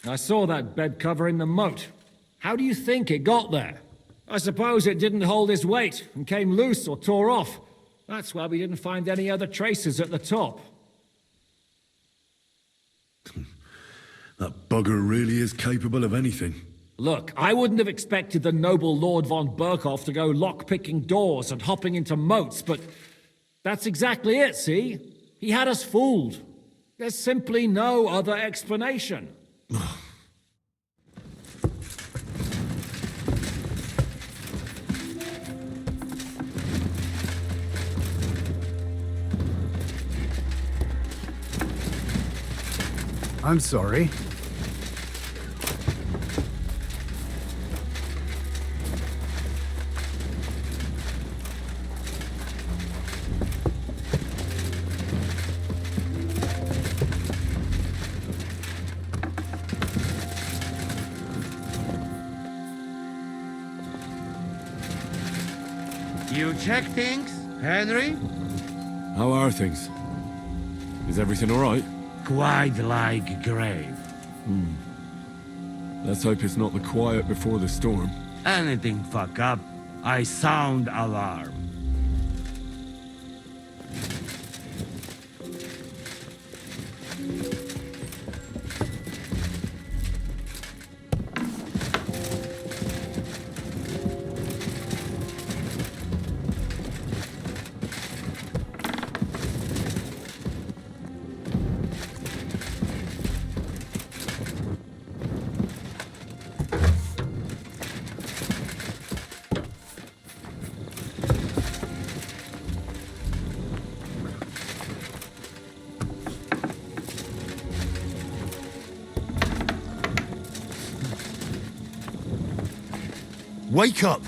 I saw that bed cover in the moat. How do you think it got there? I suppose it didn't hold his weight and came loose or tore off. That's why we didn't find any other traces at the top. That bugger really is capable of anything. Look, I wouldn't have expected the noble Lord von Burkhoff to go lock-picking doors and hopping into moats, but that's exactly it, see? He had us fooled. There's simply no other explanation. I'm sorry. You check things, Henry? How are things? Is everything all right? Quite like grave. Let's hope it's not the quiet before the storm. Anything fuck up, I sound alarm. Wake up!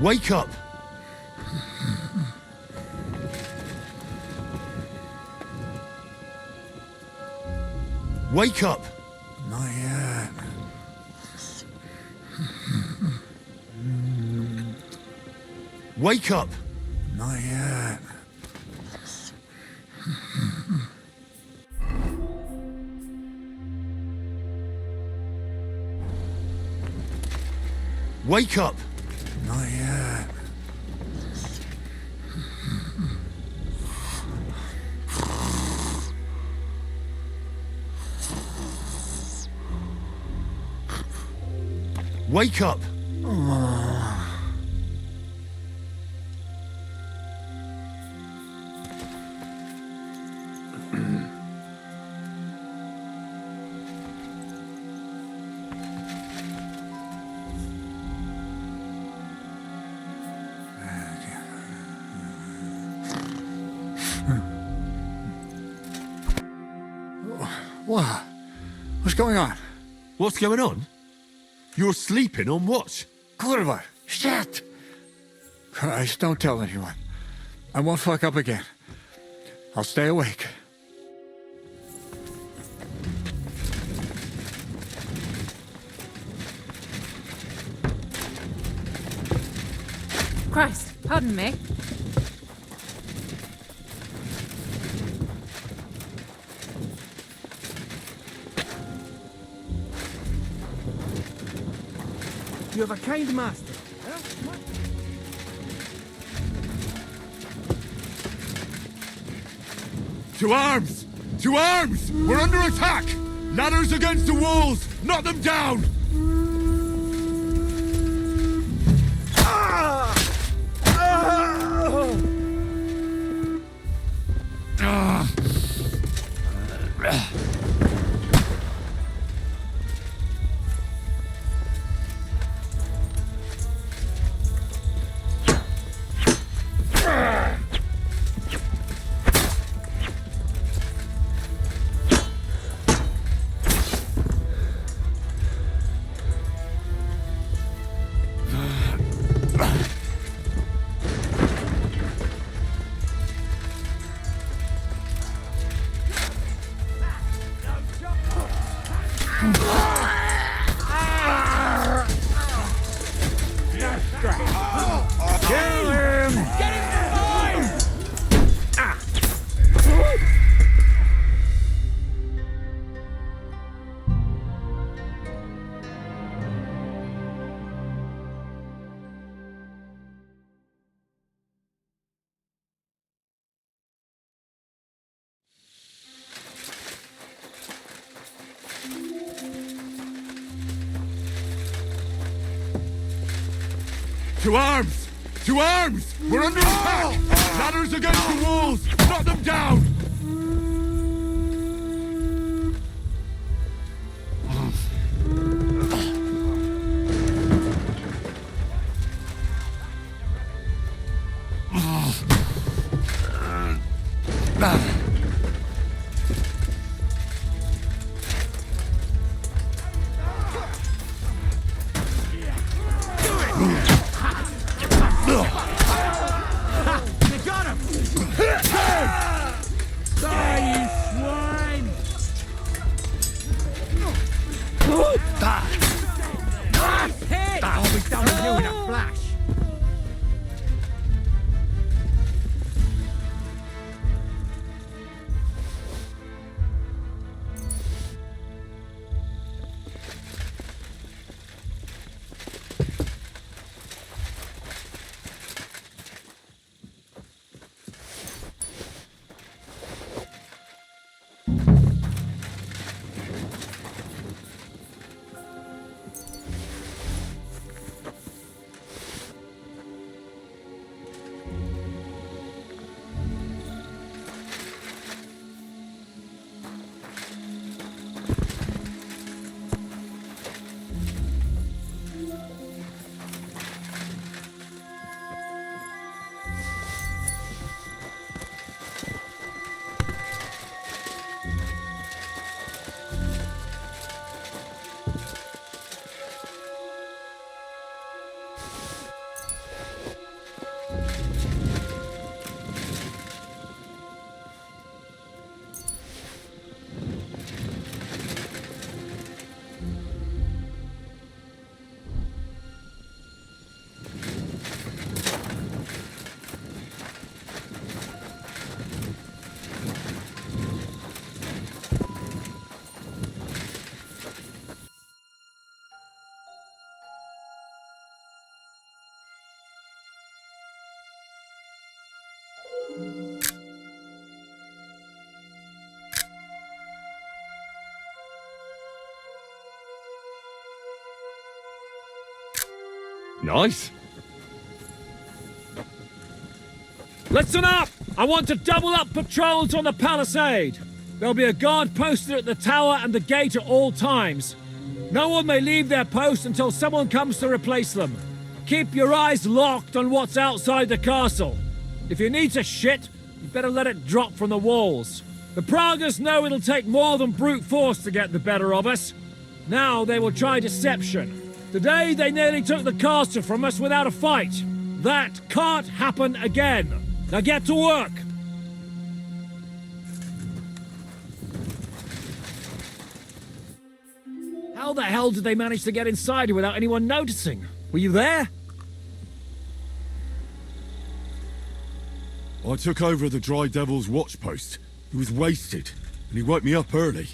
Wake up! Wake up! Not yet. Wake up! Not yet. Wake up! Not yet. Wake up! What? What's going on? What's going on? You're sleeping on watch. Kurva! Shit! Christ, don't tell anyone. I won't fuck up again. I'll stay awake. Christ, pardon me. You have a kind master. To arms! To arms! We're under attack! Ladders against the walls! Knock them down! To arms! To arms! We're under attack! Ladders against the walls! Knock them down! Nice. Listen up! I want to double up patrols on the palisade. There'll be a guard posted at the tower and the gate at all times. No one may leave their post until someone comes to replace them. Keep your eyes locked on what's outside the castle. If you need to shit, you better let it drop from the walls. The Pragas know it'll take more than brute force to get the better of us. Now they will try deception. Today they nearly took the castle from us without a fight. That can't happen again. Now get to work! How the hell did they manage to get inside without anyone noticing? Were you there? I took over the Dry Devil's watch post. He was wasted, and he woke me up early.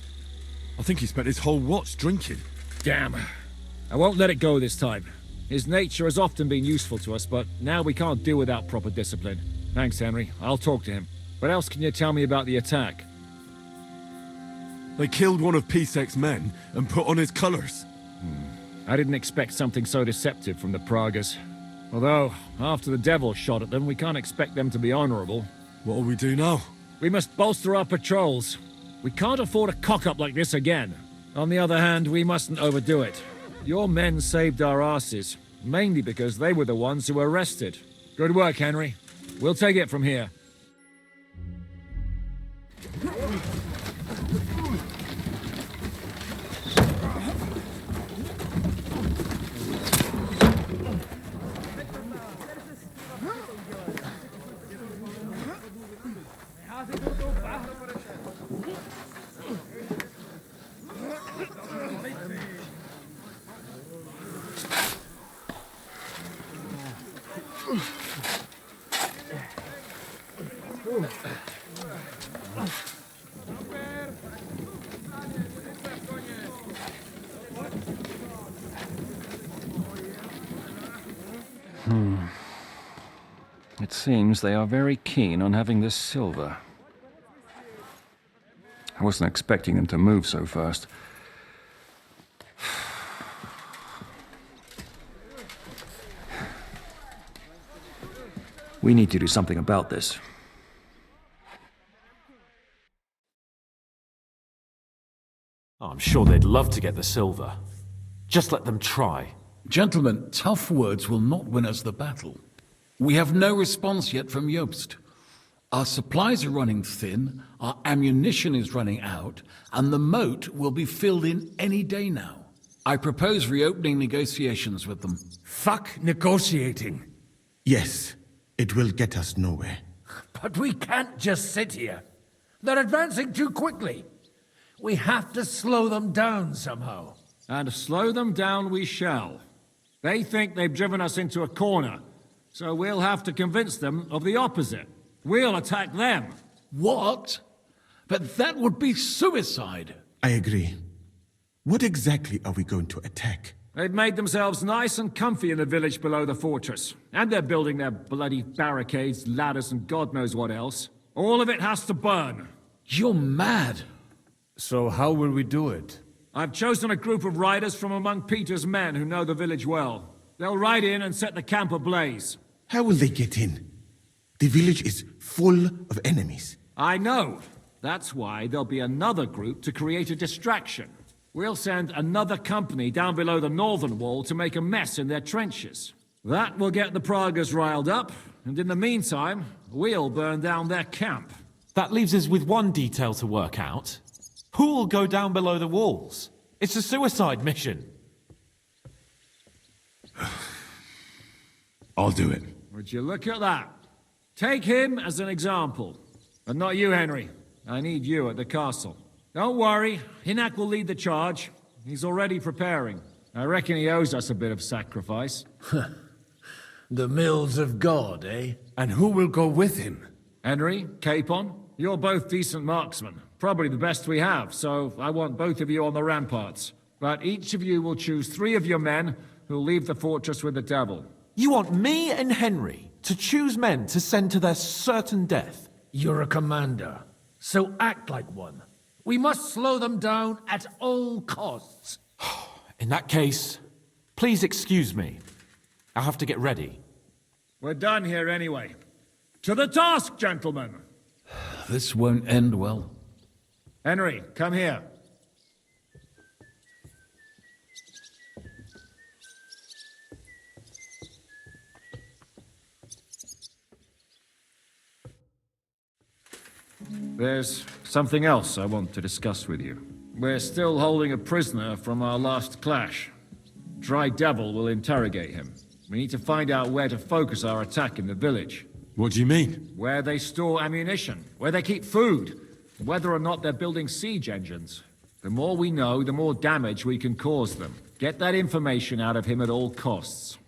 I think he spent his whole watch drinking. Damn. I won't let it go this time. His nature has often been useful to us, but now we can't do without proper discipline. Thanks, Henry. I'll talk to him. What else can you tell me about the attack? They killed one of Pisek's men and put on his colours. I didn't expect something so deceptive from the Pragas. Although, after the devil shot at them, we can't expect them to be honourable. What'll we do now? We must bolster our patrols. We can't afford a cock-up like this again. On the other hand, we mustn't overdo it. Your men saved our asses, mainly because they were the ones who were arrested. Good work, Henry. We'll take it from here. It seems they are very keen on having this silver. I wasn't expecting them to move so fast. We need to do something about this. I'm sure they'd love to get the silver. Just let them try. Gentlemen, tough words will not win us the battle. We have no response yet from Jobst. Our supplies are running thin, our ammunition is running out, and the moat will be filled in any day now. I propose reopening negotiations with them. Fuck negotiating. Yes, it will get us nowhere. But we can't just sit here. They're advancing too quickly. We have to slow them down somehow. And slow them down we shall. They think they've driven us into a corner, so we'll have to convince them of the opposite. We'll attack them. What? But that would be suicide. I agree. What exactly are we going to attack? They've made themselves nice and comfy in the village below the fortress. And they're building their bloody barricades, ladders, and God knows what else. All of it has to burn. You're mad. So how will we do it? I've chosen a group of riders from among Peter's men who know the village well. They'll ride in and set the camp ablaze. How will they get in? The village is full of enemies. I know. That's why there'll be another group to create a distraction. We'll send another company down below the northern wall to make a mess in their trenches. That will get the Pragas riled up, and in the meantime, we'll burn down their camp. That leaves us with one detail to work out. Who will go down below the walls? It's a suicide mission. I'll do it. Would you look at that? Take him as an example. And not you, Henry. I need you at the castle. Don't worry, Hinak will lead the charge. He's already preparing. I reckon he owes us a bit of sacrifice. The mills of God, eh? And who will go with him? Henry, Capon, you're both decent marksmen. Probably the best we have, so I want both of you on the ramparts. But each of you will choose 3 of your men who'll leave the fortress with the devil. You want me and Henry to choose men to send to their certain death? You're a commander, so act like one. We must slow them down at all costs. In that case, please excuse me. I'll have to get ready. We're done here anyway. To the task, gentlemen! This won't end well. Henry, come here. There's something else I want to discuss with you. We're still holding a prisoner from our last clash. Dry Devil will interrogate him. We need to find out where to focus our attack in the village. What do you mean? Where they store ammunition, where they keep food, whether or not they're building siege engines. The more we know, the more damage we can cause them. Get that information out of him at all costs.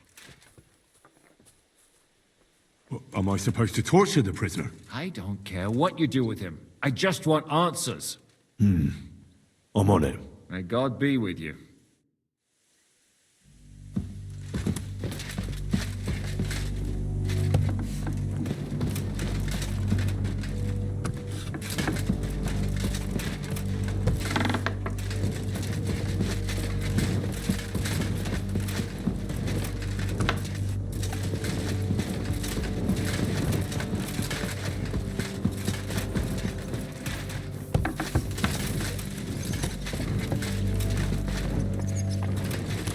Am I supposed to torture the prisoner? I don't care what you do with him. I just want answers. I'm on it. May God be with you.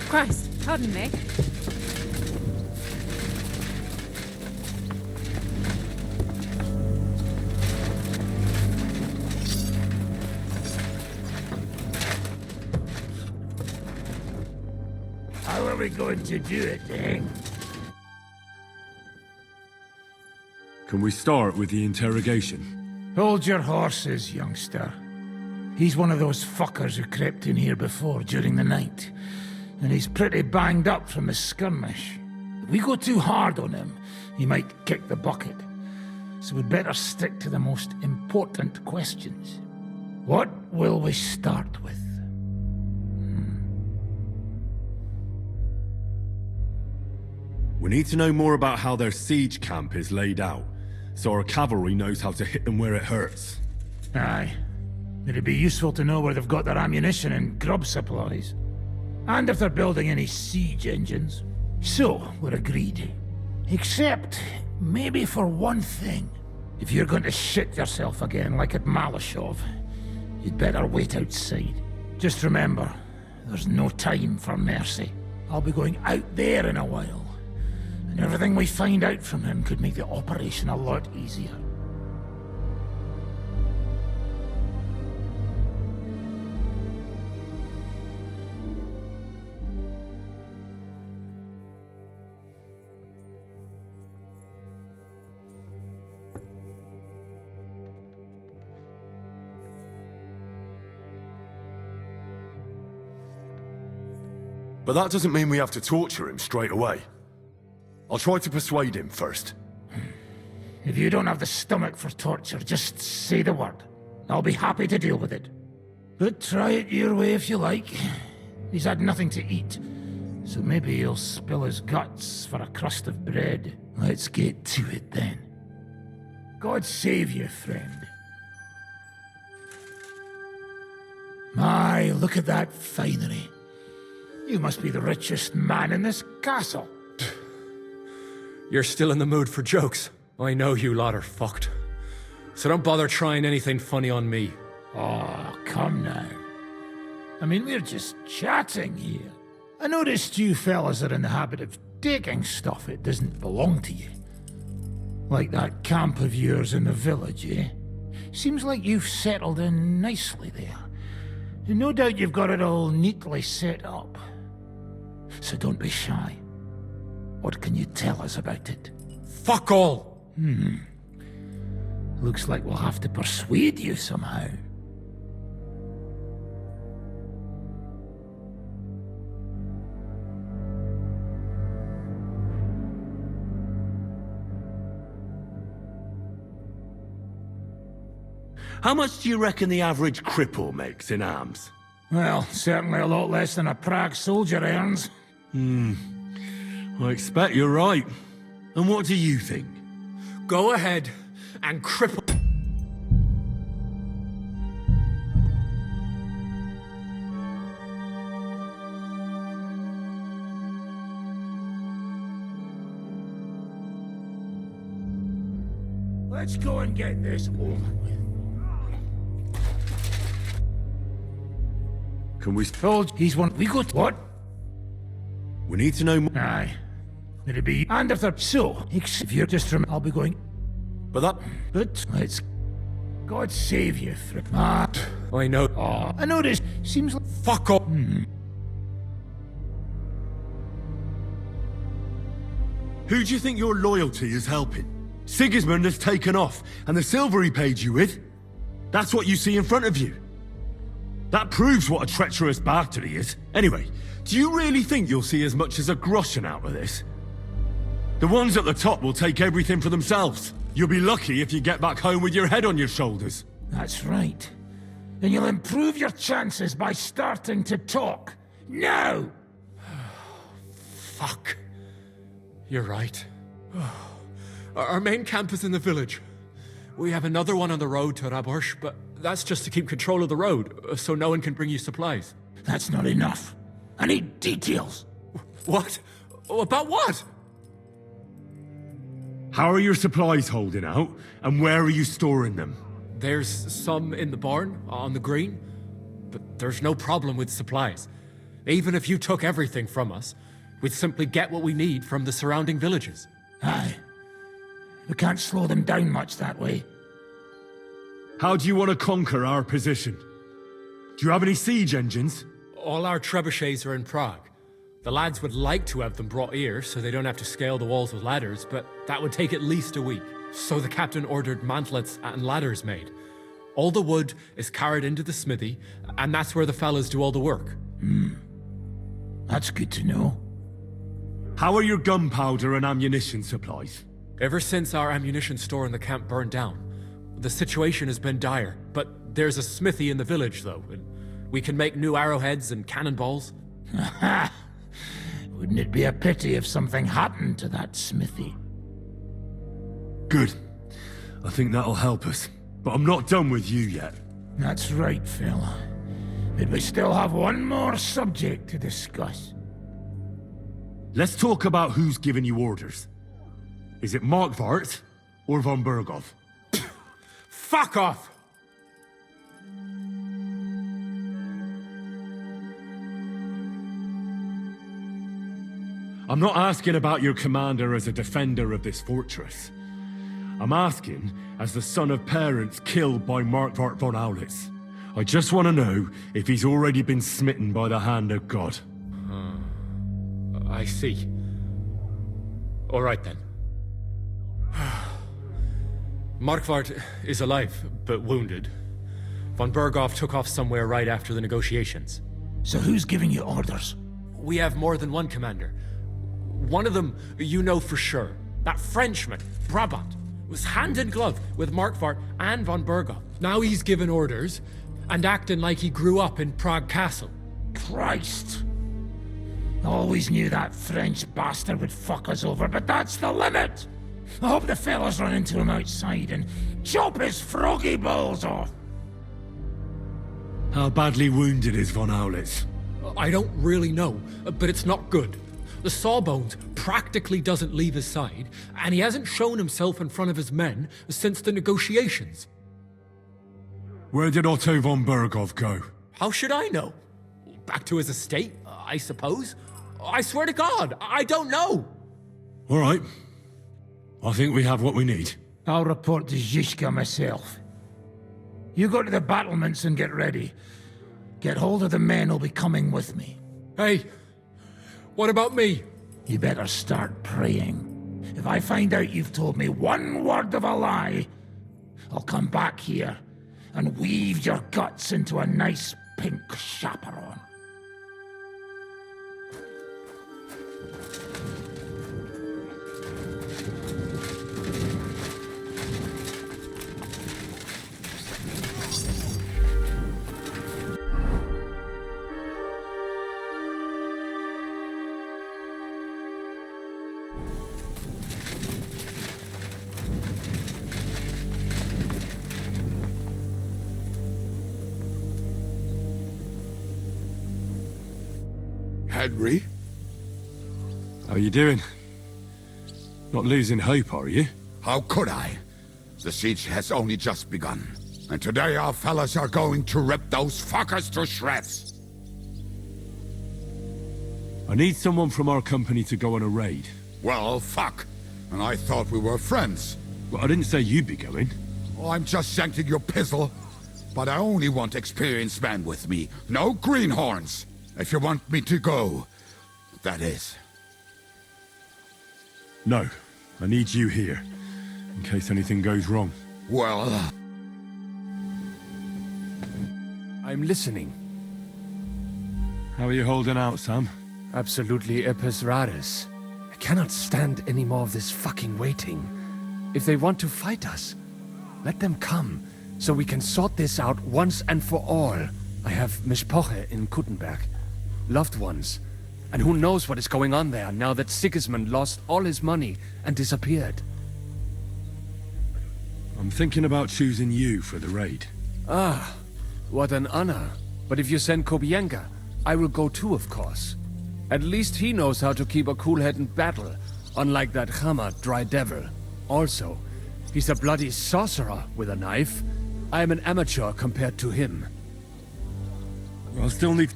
Christ, pardon me. How are we going to do it, eh? Can we start with the interrogation? Hold your horses, youngster. He's one of those fuckers who crept in here before during the night. And he's pretty banged up from the skirmish. If we go too hard on him, he might kick the bucket. So we'd better stick to the most important questions. What will we start with? We need to know more about how their siege camp is laid out, so our cavalry knows how to hit them where it hurts. Aye. It'd be useful to know where they've got their ammunition and grub supplies. And if they're building any siege engines. So, we're agreed. Except, maybe for one thing. If you're going to shit yourself again like at Malashov, you'd better wait outside. Just remember, there's no time for mercy. I'll be going out there in a while. And everything we find out from him could make the operation a lot easier. But that doesn't mean we have to torture him straight away. I'll try to persuade him first. If you don't have the stomach for torture, just say the word. I'll be happy to deal with it. But try it your way if you like. He's had nothing to eat, so maybe he'll spill his guts for a crust of bread. Let's get to it then. God save you, friend. My, look at that finery. You must be the richest man in this castle. You're still in the mood for jokes. I know you lot are fucked. So don't bother trying anything funny on me. Oh, come now. I mean, we're just chatting here. I noticed you fellas are in the habit of taking stuff that doesn't belong to you. Like that camp of yours in the village, eh? Seems like you've settled in nicely there. And no doubt you've got it all neatly set up. So don't be shy. What can you tell us about it? Fuck all! Looks like we'll have to persuade you somehow. How much do you reckon the average cripple makes in arms? Well, certainly a lot less than a Prague soldier earns. I expect you're right. And what do you think? Go ahead and cripple... Let's go and get this over with. Can we... Told he's one... We got... What? We need to know more. Aye. It'd be... And if they're... So, if you're just from... I'll be going... But that... But... Let's... God save you from... I know. Oh, I know this seems like... Fuck off! Who do you think your loyalty is helping? Sigismund has taken off, and the silver he paid you with? That's what you see in front of you. That proves what a treacherous bastard he is. Anyway, do you really think you'll see as much as a groschen out of this? The ones at the top will take everything for themselves. You'll be lucky if you get back home with your head on your shoulders. That's right. And you'll improve your chances by starting to talk. Now! Fuck. You're right. Our main camp is in the village. We have another one on the road to Raborsh, but that's just to keep control of the road, so no one can bring you supplies. That's not enough. I need details. What? About what? How are your supplies holding out, and where are you storing them? There's some in the barn, on the green, but there's no problem with supplies. Even if you took everything from us, we'd simply get what we need from the surrounding villages. Aye. We can't slow them down much that way. How do you want to conquer our position? Do you have any siege engines? All our trebuchets are in Prague. The lads would like to have them brought here so they don't have to scale the walls with ladders, but that would take at least a week. So the captain ordered mantlets and ladders made. All the wood is carried into the smithy, and that's where the fellas do all the work. That's good to know. How are your gunpowder and ammunition supplies? Ever since our ammunition store in the camp burned down, the situation has been dire, but there's a smithy in the village, though, and we can make new arrowheads and cannonballs. Ha! Wouldn't it be a pity if something happened to that smithy? Good. I think that'll help us. But I'm not done with you yet. That's right, Phil. But we still have one more subject to discuss. Let's talk about who's giving you orders. Is it Markvart or von Berghoff? Fuck off! I'm not asking about your commander as a defender of this fortress. I'm asking as the son of parents killed by Markvart von Aulitz. I just want to know if he's already been smitten by the hand of God. I see. All right, then. Markvart is alive, but wounded. Von Berghoff took off somewhere right after the negotiations. So who's giving you orders? We have more than one commander. One of them you know for sure. That Frenchman, Brabant, was hand in glove with Markvart and von Berghoff. Now he's given orders and acting like he grew up in Prague Castle. Christ! Always knew that French bastard would fuck us over, but that's the limit! I hope the fellas run into him outside and chop his froggy balls off! How badly wounded is von Aulitz? I don't really know, but it's not good. The sawbones practically doesn't leave his side, and he hasn't shown himself in front of his men since the negotiations. Where did Otto von Berghoff go? How should I know? Back to his estate, I suppose? I swear to God, I don't know! All right. I think we have what we need. I'll report to Zizka myself. You go to the battlements and get ready. Get hold of the men who'll be coming with me. Hey, what about me? You better start praying. If I find out you've told me one word of a lie, I'll come back here and weave your guts into a nice pink chaperon. Henry? How you doing? Not losing hope, are you? How could I? The siege has only just begun. And today our fellas are going to rip those fuckers to shreds. I need someone from our company to go on a raid. Well, fuck. And I thought we were friends. Well, I didn't say you'd be going. Oh, I'm just shanking your pizzle. But I only want experienced men with me. No greenhorns. If you want me to go, that is. No, I need you here. In case anything goes wrong. Well... I'm listening. How are you holding out, Sam? Absolutely epis raris. I cannot stand any more of this fucking waiting. If they want to fight us, let them come, so we can sort this out once and for all. I have Mishpoche in Kuttenberg, loved ones, and who knows what is going on there now that Sigismund lost all his money and disappeared. I'm thinking about choosing you for the raid. Ah, what an honor. But if you send Kobienka, I will go too, of course. At least he knows how to keep a cool head in battle, unlike that Hammer dry devil. Also, he's a bloody sorcerer with a knife. I am an amateur compared to him. I'll still need